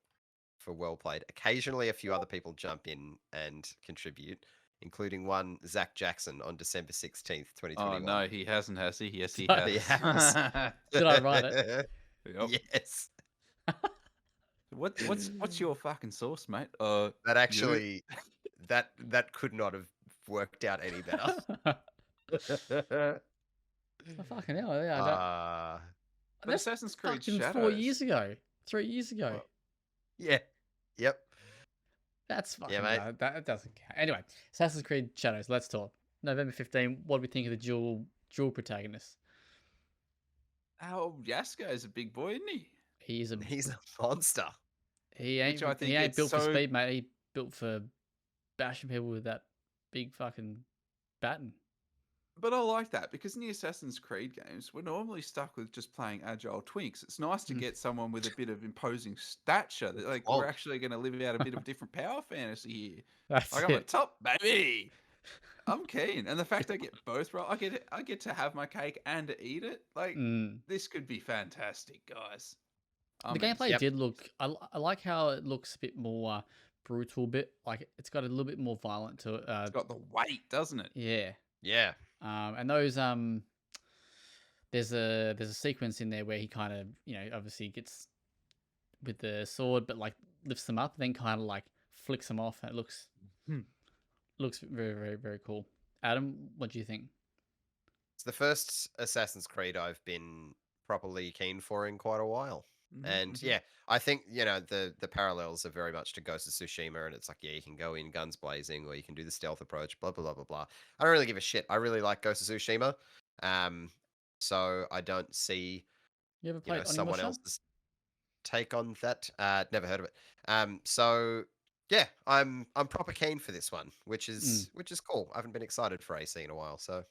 WellPlayed. Occasionally, a few other people jump in and contribute, including one Zach Jackson on December 16th, 2021. Oh no, he hasn't, has he? Yes, he has. He has. Did I write it? Yep. Yes. What's your fucking source, mate? That actually that could not have worked out any better. Oh, fucking hell! Yeah, but Assassin's Creed Shadows. 4 years ago, 3 years ago. Well, yeah. Yep. That's fucking mate. That doesn't count. Anyway, Assassin's Creed Shadows. Let's talk. November 15. What do we think of the dual protagonist? Yasko is a big boy, isn't he? He's a monster. He ain't built for speed, mate. He built for bashing people with that big fucking baton. But I like that, because in the Assassin's Creed games, we're normally stuck with just playing agile twinks. It's nice to get someone with a bit of imposing stature. Like, we're actually going to live out a bit of different power fantasy here. I'm a top, baby. I'm keen. And the fact I get both right, I get to have my cake and eat it. Like, this could be fantastic, guys. The gameplay did look... I like how it looks a bit more brutal, like it's got a little bit more violent to it. It's got the weight, doesn't it? Yeah. Yeah. And those there's a sequence in there where he kind of, obviously gets with the sword, but like lifts them up, then kind of like flicks them off, and it looks very, very, very cool. Adam, what do you think? It's the first Assassin's Creed I've been properly keen for in quite a while. And I think, the parallels are very much to Ghost of Tsushima, and it's like, you can go in guns blazing, or you can do the stealth approach, blah, blah, blah, blah, blah. I don't really give a shit. I really like Ghost of Tsushima. So I don't see someone else's take on that. Never heard of it. So yeah, I'm proper keen for this one, which is cool. I haven't been excited for AC in a while, so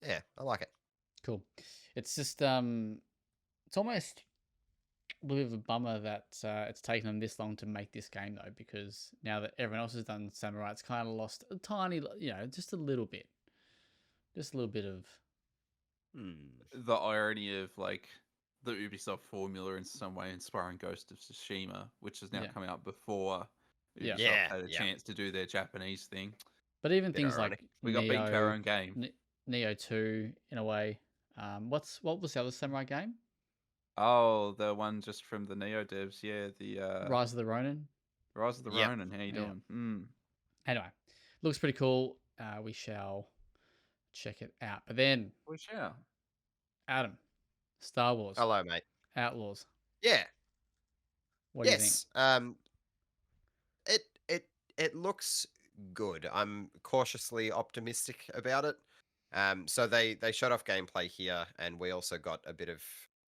yeah, I like it. Cool. It's just it's almost a little bit of a bummer that it's taken them this long to make this game, though, because now that everyone else has done Samurai, it's kind of lost a tiny, just a little bit of the irony of like the Ubisoft formula in some way inspiring Ghost of Tsushima, which has now come out before Ubisoft had a chance to do their Japanese thing. But even things like we got beaten for our own game. Neo 2, in a way. What was the other Samurai game? Oh, the one just from the Neo devs, yeah. The Rise of the Ronin. Rise of the Yep. Ronin. How you Yeah. doing? Anyway, looks pretty cool. We shall check it out. But then, We shall. Adam, Star Wars Hello, mate. Outlaws. Yeah. What do you think? Yes. It it it looks good. I'm cautiously optimistic about it. So they showed off gameplay here, and we also got a bit of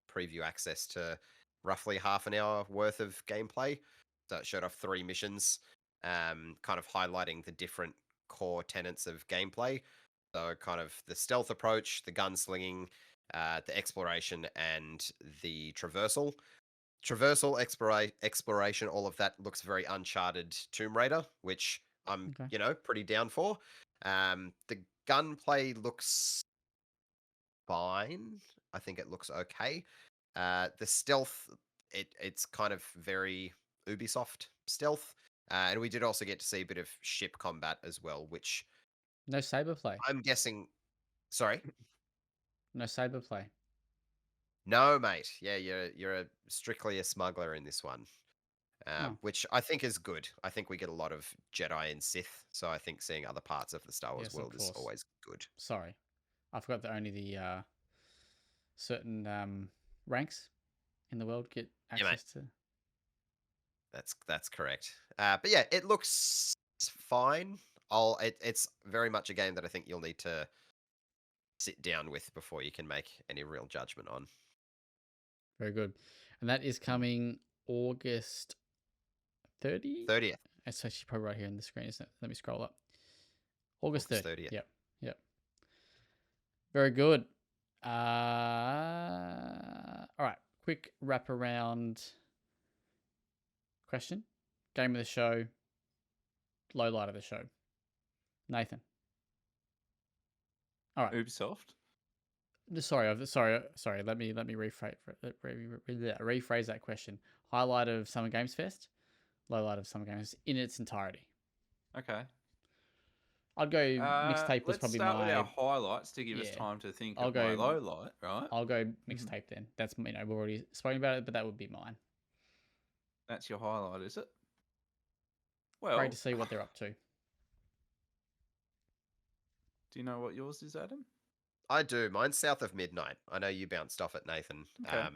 preview access to roughly half an hour worth of gameplay. So it showed off 3 missions, kind of highlighting the different core tenets of gameplay. So kind of the stealth approach, the gunslinging, the exploration, and the traversal, exploration, all of that looks very Uncharted Tomb Raider, which I'm, Okay. pretty down for. The gunplay looks fine. I think it looks okay. The stealth, it's kind of very Ubisoft stealth. And we did also get to see a bit of ship combat as well, which No saber play. I'm guessing. Sorry. No saber play. No, mate. Yeah, you're strictly a smuggler in this one. Oh, Which I think is good. I think we get a lot of Jedi and Sith, so I think seeing other parts of the Star Wars yes, of world is course. always good. Sorry, I forgot that only the certain ranks in the world get Yeah, mate, access to. that's correct. But yeah, it looks fine. It's very much a game that I think you'll need to sit down with before you can make any real judgment on. Very good, and that is Mm. coming August 30. 30th, It's actually probably right here on the screen, isn't it? Let me scroll up. August August 30th. 30th. Yep. Yep. Very good. All right. Quick wraparound question. Game of the show. Low light of the show. Nathan. All right. Ubisoft. Sorry. Let me rephrase that question. Highlight of Summer Games Fest. Low light of Summer Games in its entirety. Okay. I'd go mixtape was Let's probably start with our my highlights to give us yeah. time to think I'll of my go low light, right? I'll go mixtape then. That's we've already spoken about it, but that would be mine. That's your highlight, is it? Great Well, to see what they're up to. do you know what yours is, Adam? I do. Mine's South of Midnight. I know you bounced off at Nathan. Okay.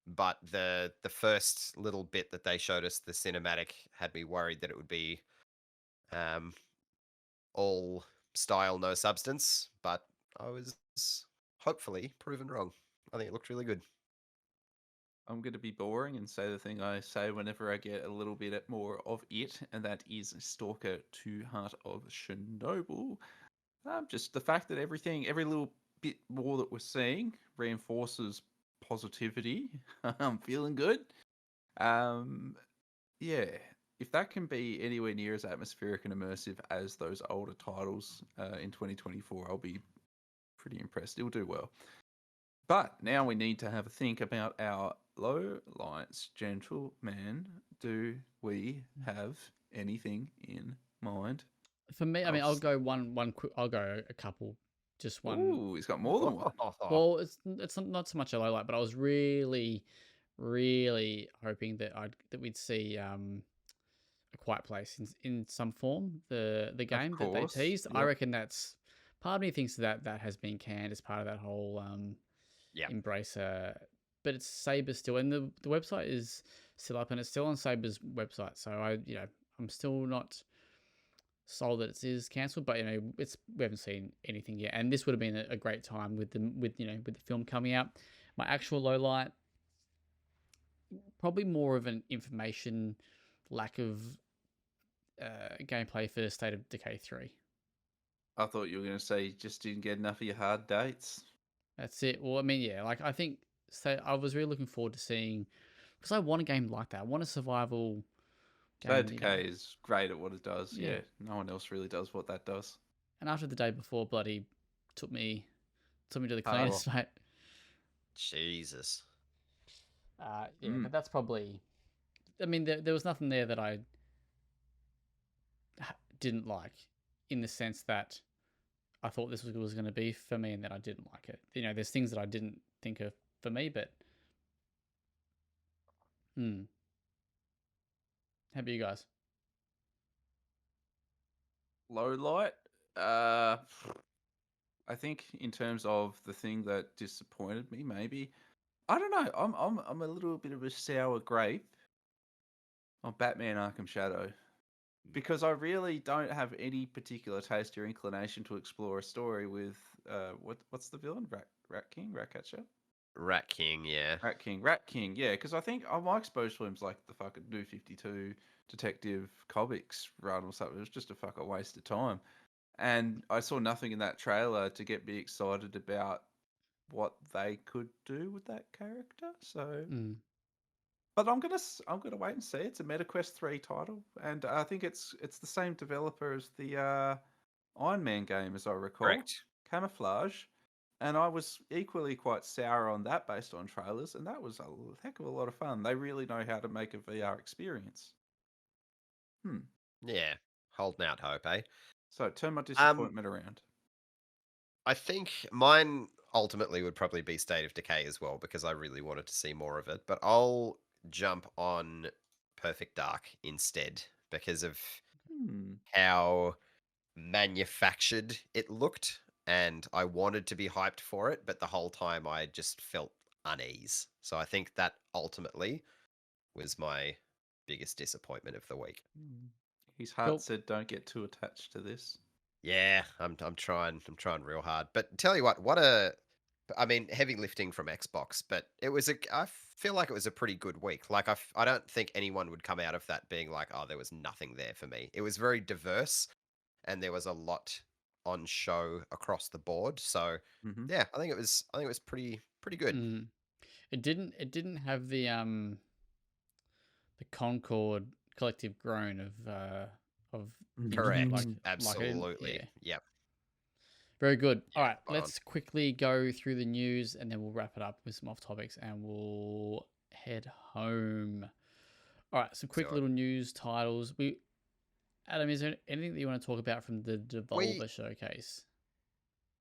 But the first little bit that they showed us, the cinematic, had me worried that it would be all style, no substance. But I was hopefully proven wrong. I think it looked really good. I'm going to be boring and say the thing I say whenever I get a little bit more of it, and that is Stalker 2 Heart of Chernobyl. Just the fact that every little bit more that we're seeing reinforces positivity. I'm feeling good. Yeah, if that can be anywhere near as atmospheric and immersive as those older titles in 2024, I'll be pretty impressed. It'll do well. But now we need to have a think about our low lights, gentlemen. Do we have anything in mind? For me, I mean, I'll go one quick. I'll go a couple. Just one. Ooh, he's got more than one. Well, it's not so much a low light, but I was really, really hoping that we'd see A Quiet Place in some form. The game that they teased. Yep. I reckon that's part of me thinks that has been canned as part of that whole Embracer. But it's Saber still, and the website is still up, and it's still on Saber's website. So I'm still not sold that it is cancelled, but we haven't seen anything yet, and this would have been a great time with the film coming out. My actual low light, probably more of an information lack of gameplay for State of Decay 3. I thought you were going to say you just didn't get enough of your hard dates. That's it. Well, I mean, yeah, like I think I was really looking forward to seeing, because I want a game like that. I want a survival game. State of Decay is great at what it does. Yeah. No one else really does what that does. And after the day before, bloody took me to the cleaners, mate. Jesus. But that's probably. I mean, there was nothing there that I didn't like, in the sense that I thought this was going to be for me, and that I didn't like it. There's things that I didn't think of for me, but Hmm. How about you guys? Low light. I think in terms of the thing that disappointed me, maybe I don't know. I'm a little bit of a sour grape on Batman Arkham Shadow because I really don't have any particular taste or inclination to explore a story with what's the villain? Rat King, Ratcatcher, Rat King, yeah. Rat King. Yeah, because I think my exposure to him's like the fucking New 52 Detective Comics run or something. It was just a fucking waste of time. And I saw nothing in that trailer to get me excited about what they could do with that character. So, but I'm gonna wait and see. It's a MetaQuest 3 title, and I think it's the same developer as the Iron Man game, as I recall, Correct. Camouflage. And I was equally quite sour on that based on trailers, and that was a heck of a lot of fun. They really know how to make a VR experience. Yeah. Holding out hope, eh? So turn my disappointment around. I think mine ultimately would probably be State of Decay as well, because I really wanted to see more of it. But I'll jump on Perfect Dark instead because of how manufactured it looked, and I wanted to be hyped for it, but the whole time I just felt unease. So I think that ultimately was my biggest disappointment of the week. His heart said, "Don't get too attached to this." Yeah, I'm trying real hard. But tell you what I mean, heavy lifting from Xbox, but I feel like it was a pretty good week. Like I don't think anyone would come out of that being like, "Oh, there was nothing there for me." It was very diverse and there was a lot on show across the board. So, yeah, I think it was pretty good. It didn't have the Concord collective groan of Correct. like Absolutely. yeah. Yep. Very good. Yeah, All right, spot on. let's quickly go through the news and then we'll wrap it up with some off topics and we'll head home. All right, some quick So little news titles. Adam, is there anything that you want to talk about from the we Devolver showcase?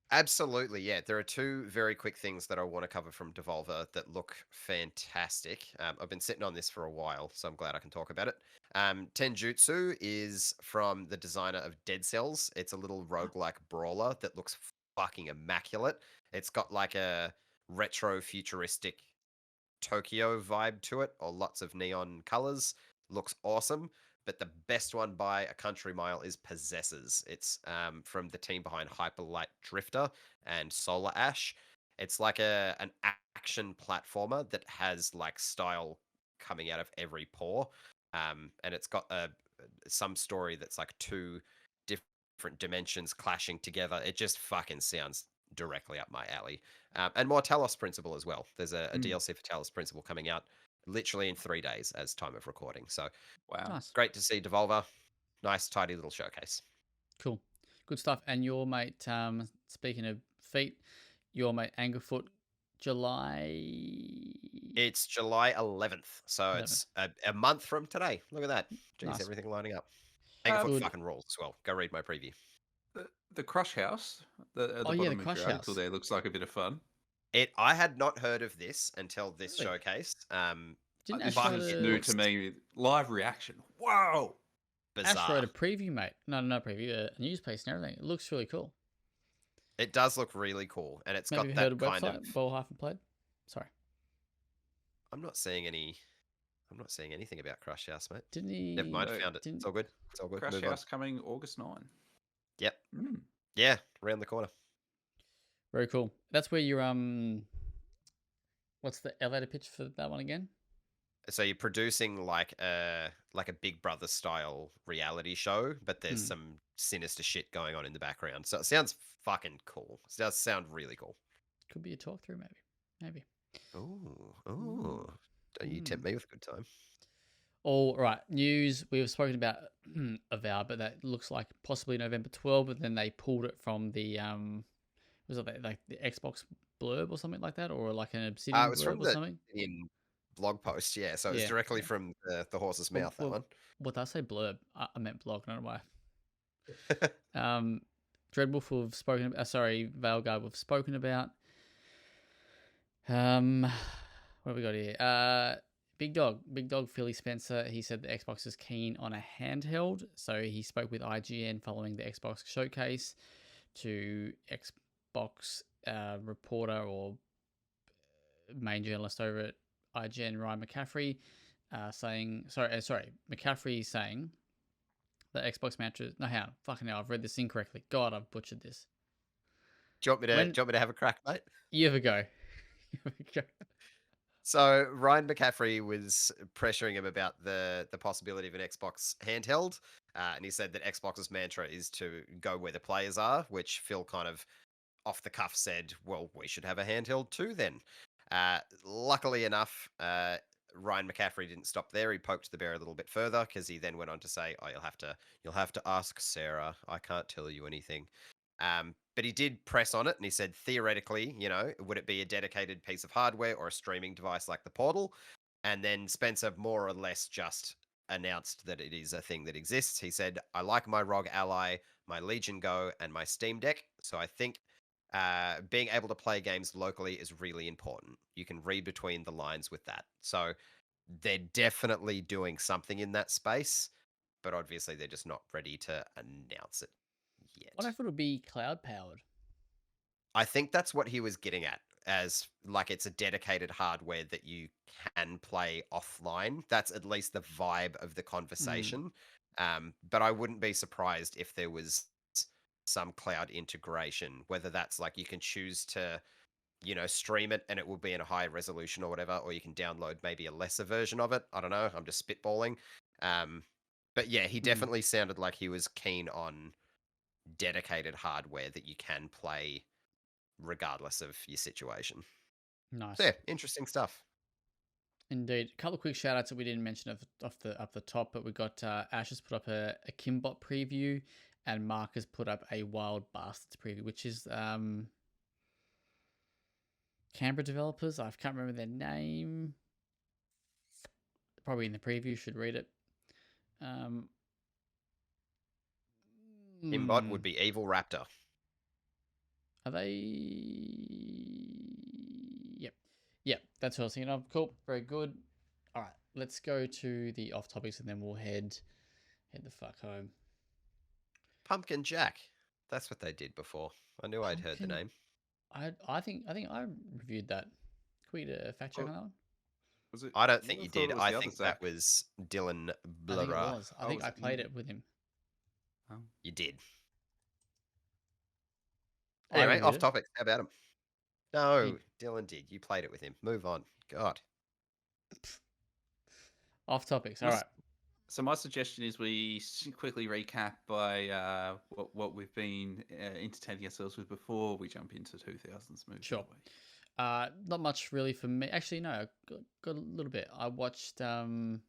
Absolutely, yeah. There are two very quick things that I want to cover from Devolver that look fantastic. I've been sitting on this for a while, so I'm glad I can talk about it. Tenjutsu is from the designer of Dead Cells. It's a little roguelike brawler that looks fucking immaculate. It's got like a retro futuristic Tokyo vibe to it, or lots of neon colors. Looks awesome. But the best one by a country mile is Possessors. It's from the team behind Hyperlight Drifter and Solar Ash. It's like an action platformer that has like style coming out of every pore. And it's got some story that's like two different dimensions clashing together. It just fucking sounds directly up my alley. And more Talos Principle as well. There's a DLC for Talos Principle coming out literally in 3 days as time of recording. So, wow, Nice. great to see Devolver. Nice, tidy little showcase. Cool. Good stuff. And your mate, speaking of feet, your mate Angerfoot, July. It's July 11th, so 11th. it's a month from today. Look at that. Jeez, Nice. everything lining up. Angerfoot Good. fucking rules as well. Go read my preview. The Crush House at the Oh, yeah, the bottom of Crush your article House. there looks like a bit of fun. I had not heard of this until this Really? showcase. Didn't This Ash is write just a new to me. Live reaction. Wow. Ash wrote bizarre. a preview, mate? No, preview. A news piece and everything. It looks really cool. It does look really cool, and it's Maybe got you heard that of kind website of. Ball-Played. Sorry. I'm not seeing anything about Crush House, mate. Didn't he? Never mind, No, found it. It's all good. It's all good. Crash Move House on. coming August 9. Yep. Yeah, around the corner. Very cool. That's where you're what's the elevator pitch for that one again? So you're producing like a Big Brother style reality show, but there's some sinister shit going on in the background. So it sounds fucking cool. It does sound really cool. Could be a talk through, maybe. Oh! Don't you tempt me with a good time? All right, news. We've spoken about Avow, but that looks like possibly November 12th, but then they pulled it from the was it like the Xbox blurb or something like that, or like an Obsidian It was blurb from or the something? in blog post, yeah. So it was Yeah. directly from the horse's mouth. That one. What did I say? Blurb. I meant blog. I don't know why. Dreadwolf we've spoken about. Sorry, Veilguard we've spoken about. What have we got here? Big Dog Philly Spencer, he said the Xbox is keen on a handheld. So he spoke with IGN following the Xbox showcase to Xbox reporter or main journalist over at IGN, Ryan McCaffrey, McCaffrey saying the Xbox matches. No, hang on, fucking hell, I've read this incorrectly. God, I've butchered this. Do you want me to have a crack, mate? You have a go. So Ryan McCaffrey was pressuring him about the possibility of an Xbox handheld, and he said that Xbox's mantra is to go where the players are, which Phil kind of off the cuff said, well, we should have a handheld too then. Luckily enough, Ryan McCaffrey didn't stop there. He poked the bear a little bit further because he then went on to say, "Oh, you'll have to ask Sarah. I can't tell you anything." But he did press on it, and he said, theoretically, would it be a dedicated piece of hardware or a streaming device like the Portal? And then Spencer more or less just announced that it is a thing that exists. He said, "I like my ROG Ally, my Legion Go, and my Steam Deck. So I think being able to play games locally is really important. You can read between the lines with that." So they're definitely doing something in that space, but obviously they're just not ready to announce it yet. What if it'll be cloud powered? I think that's what he was getting at, as like it's a dedicated hardware that you can play offline. That's at least the vibe of the conversation. But I wouldn't be surprised if there was some cloud integration, whether that's like you can choose to, stream it and it will be in a high resolution or whatever, or you can download maybe a lesser version of it. I don't know. I'm just spitballing. But yeah, he definitely sounded like he was keen on dedicated hardware that you can play regardless of your situation. Nice. So yeah, interesting stuff. Indeed. A couple of quick shout outs that we didn't mention off the top, but we got Ash has put up a Kimbot preview and Mark has put up a Wild Bastards preview, which is Canberra developers. I can't remember their name. Probably in the preview, should read it. Kimbot would be Evil Raptor. Are they? Yep. That's what I was thinking of. Cool. Very good. All right. Let's go to the off topics and then we'll head the fuck home. Pumpkin Jack. That's what they did before. I knew I'd heard the name. I think I reviewed that. Can we get a fact check on that one? Was it? I don't think you did. I think Zach. that was Dylan I think it Blura. was. I think I played it with him. Oh. You did. I Anyway, reviewed off it. topic. How about him? No, Dylan did. You played it with him. Move on. God. Off topics. All right. So my suggestion is we quickly recap by what we've been entertaining ourselves with before we jump into 2000s movies. Sure. Not much really for me. Actually, no. I got a little bit. I watched Under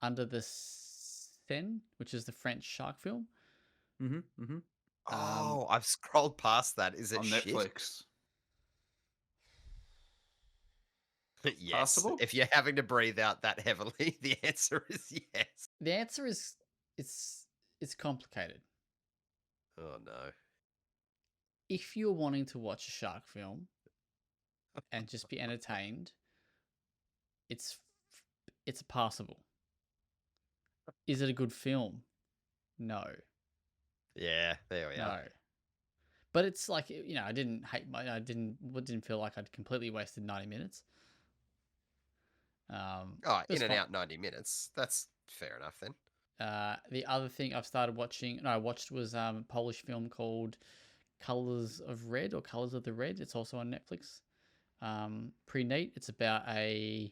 the Seine, which is the French shark film. Oh, I've scrolled past that. Is it on shit? Netflix? Yes. Passable? If you're having to breathe out that heavily, the answer is yes. The answer is it's complicated. Oh no. If you're wanting to watch a shark film and just be entertained, it's passable. Is it a good film? No. Yeah, there we are. No. But it's like, I didn't feel like I'd completely wasted 90 minutes. In and out 90 minutes. That's fair enough then. The other thing I watched was a Polish film called Colors of Red or Colors of the Red. It's also on Netflix. Pretty neat. It's about I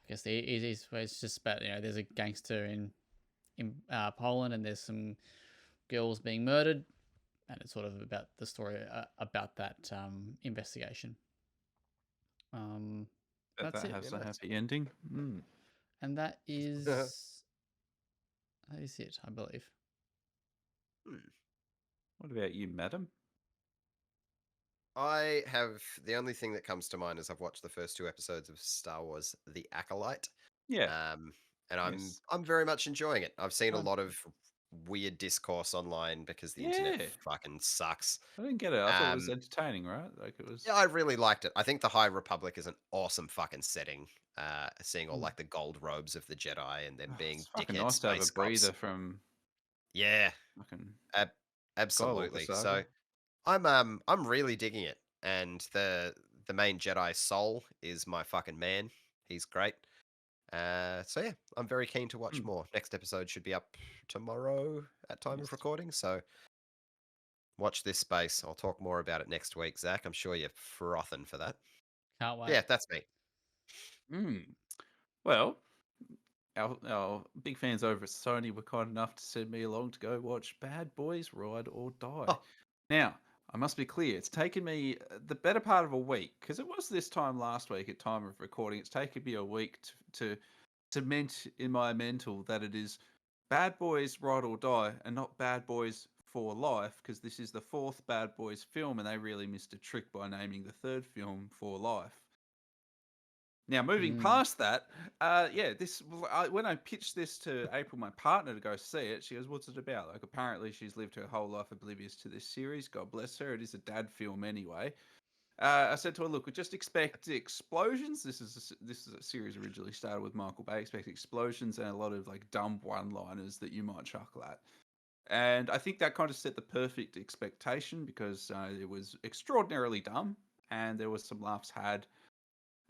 guess it's just about, there's a gangster in Poland and there's some girls being murdered, and it's sort of about the story about that investigation. That's that it. has a happy ending. And that is it, I believe. What about you, madam? I have the only thing that comes to mind is I've watched the first 2 episodes of Star Wars: The Acolyte. Yeah. And I'm very much enjoying it. I've seen a lot of weird discourse online because the internet Yeah. fucking sucks. I didn't get it. I thought it was entertaining, right? Like it was. Yeah, I really liked it. I think the High Republic is an awesome fucking setting. Seeing all like the gold robes of the Jedi and then being It's fucking dickhead nice to have a space cops. breather from Yeah, fucking ab- Skywalker absolutely. So saga. I'm really digging it, and the main Jedi Soul is my fucking man. He's great. So yeah, I'm very keen to watch more. Next episode should be up tomorrow at time of Yes. recording. So watch this space. I'll talk more about it next week, Zach. I'm sure you're frothing for that. Can't wait. Yeah, that's me. Well, our big fans over at Sony were kind enough to send me along to go watch Bad Boys Ride or Die. Oh. Now, I must be clear, it's taken me the better part of a week, because it was this time last week at time of recording. It's taken me a week to cement in my mental that it is Bad Boys Ride or Die and not Bad Boys for Life, because this is the fourth Bad Boys film and they really missed a trick by naming the third film For Life. Now, moving past that, when I pitched this to April, my partner, to go see it, she goes, "What's it about?" Like, apparently, she's lived her whole life oblivious to this series. God bless her. It is a dad film anyway. I said to her, "Look, we just expect explosions. This is a series originally started with Michael Bay. Expect explosions and a lot of like dumb one-liners that you might chuckle at." And I think that kind of set the perfect expectation because it was extraordinarily dumb and there was some laughs had.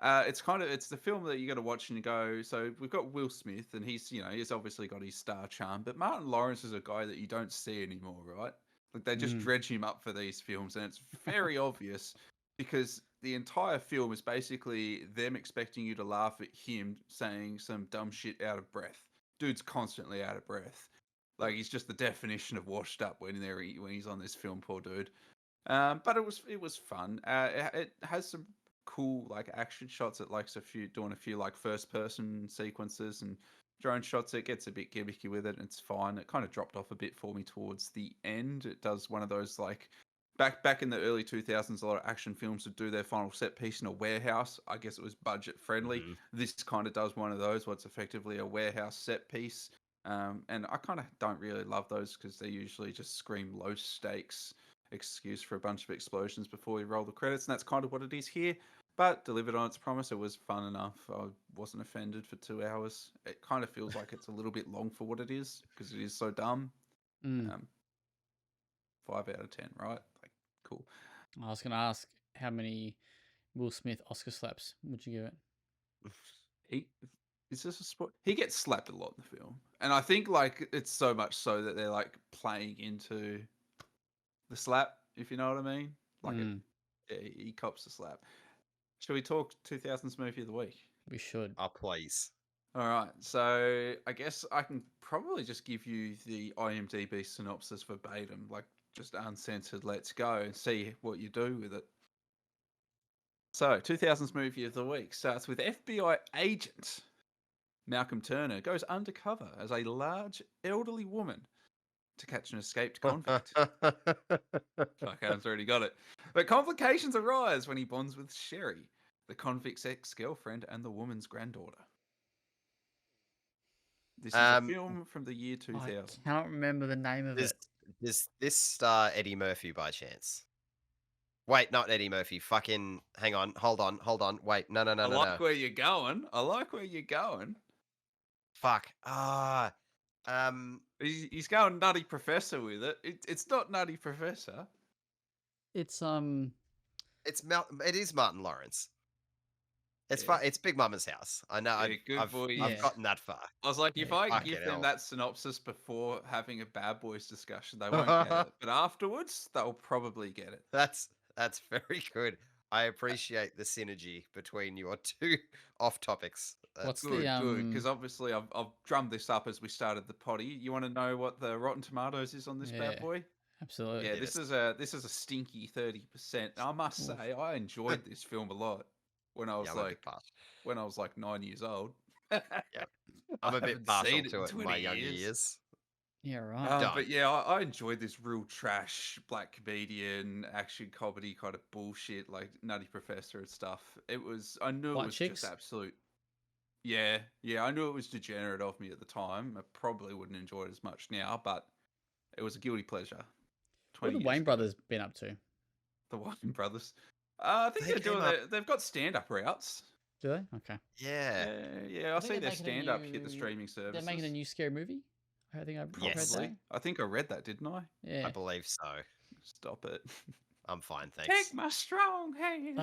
It's the film that you got to watch and you go. So we've got Will Smith, and he's obviously got his star charm, but Martin Lawrence is a guy that you don't see anymore, right? Like they just dredge him up for these films, and it's very obvious because the entire film is basically them expecting you to laugh at him saying some dumb shit out of breath. Dude's constantly out of breath. Like he's just the definition of washed up when he's on this film, poor dude. But it was fun. It has some cool like action shots. It likes doing a few like first person sequences and drone shots. It gets a bit gimmicky with it. And it's fine. It kind of dropped off a bit for me towards the end. It does one of those like back in the early 2000s, a lot of action films would do their final set piece in a warehouse. I guess it was budget friendly. This kind of does one of those what's effectively a warehouse set piece. And I kind of don't really love those because they usually just scream low stakes excuse for a bunch of explosions before we roll the credits, and that's kind of what it is here. But delivered on its promise, it was fun enough. I wasn't offended for 2 hours. It kind of feels like it's a little bit long for what it is because it is so dumb. 5 out of 10, right? Like, cool. I was going to ask how many Will Smith Oscar slaps would you give it? Is this a sport? He gets slapped a lot in the film, and I think like it's so much so that they're like playing into the slap, if you know what I mean. Like he cops the slap. Shall we talk 2000s movie of the week? We should. Oh, please. All right. So I guess I can probably just give you the IMDb synopsis verbatim, like just uncensored. Let's go and see what you do with it. So 2000s movie of the week starts with FBI agent Malcolm Turner goes undercover as a large elderly woman to catch an escaped convict. Fuck, Adam's already got it. But complications arise when he bonds with Sherry, the convict's ex-girlfriend and the woman's granddaughter. This is a film from the year 2000. I can't remember the name of it. Does this star Eddie Murphy by chance? Wait, not Eddie Murphy. Fucking, hang on, hold on. Wait, no. I like where you're going. Fuck. He's going Nutty Professor with it. It's not Nutty Professor. It is Martin Lawrence. It's It's Big Mama's House. I know. Yeah, I've gotten that far. I was like, if I give them that synopsis before having a Bad Boys discussion, they won't get it. But afterwards, they'll probably get it. That's very good. I appreciate the synergy between your two off topics. What's good? Because obviously I've drummed this up as we started the potty. You want to know what the Rotten Tomatoes is on this bad boy? Absolutely. Yeah, this is a stinky 30%. I must say, I enjoyed this film a lot when I was when I was like 9 years old. Yeah, I'm a bit partial to it in my younger years. Yeah, right. But yeah, I enjoyed this real trash black comedian action comedy kind of bullshit like Nutty Professor and stuff. I knew it was just absolute. Yeah, I knew it was degenerate of me at the time. I probably wouldn't enjoy it as much now, but it was a guilty pleasure. What 20 have the years Wayne ago. brothers been up to? The Wayne brothers. I think They they're came doing. up. They've got stand-up routes. Do they? Okay. Yeah. Yeah. I I think see they're their making a stand-up hit the new. streaming They're services. making a new scary movie. I think I've read Yes. Probably. that. I think I read that, didn't I? I Yeah. believe so. Stop it. I'm fine, thanks. Take my strong hand.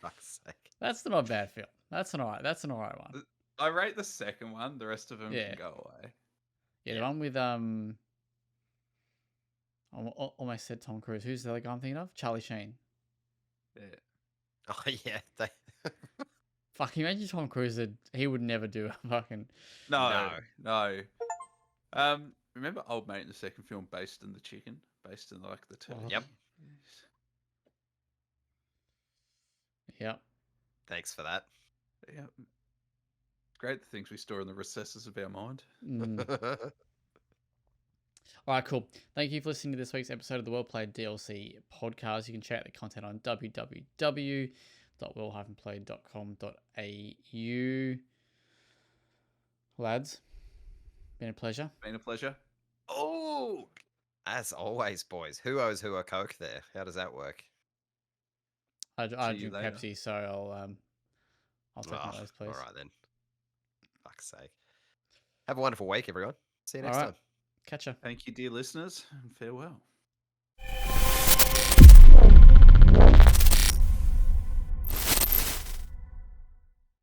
Fuck's sake. That's not a bad film. That's an alright. That's an alright one. I rate the second one. The rest of them Yeah. can go away. Yeah, the one with I almost said Tom Cruise. Who's the other guy I'm thinking of? Charlie Sheen. Yeah. Oh yeah. They... Fuck, imagine Tom Cruise. He would never do a fucking. No. Remember Old Mate in the second film, based in the chicken, based in like the turkey. Yep. Yep. Thanks for that. Yeah. Great, the things we store in the recesses of our mind. All right, cool. Thank you for listening to this week's episode of the WellPlayed DLC podcast. You can check out the content on www.well-played.com.au. Lads, been a pleasure. Been a pleasure. Oh, as always, boys. Who owes who a Coke there? How does that work? I See you drink later. Pepsi, so I'll take one of those, please. All right then. Fuck's sake. Have a wonderful week, everyone. See you next All right. time. Catch ya. Thank you, dear listeners, and farewell.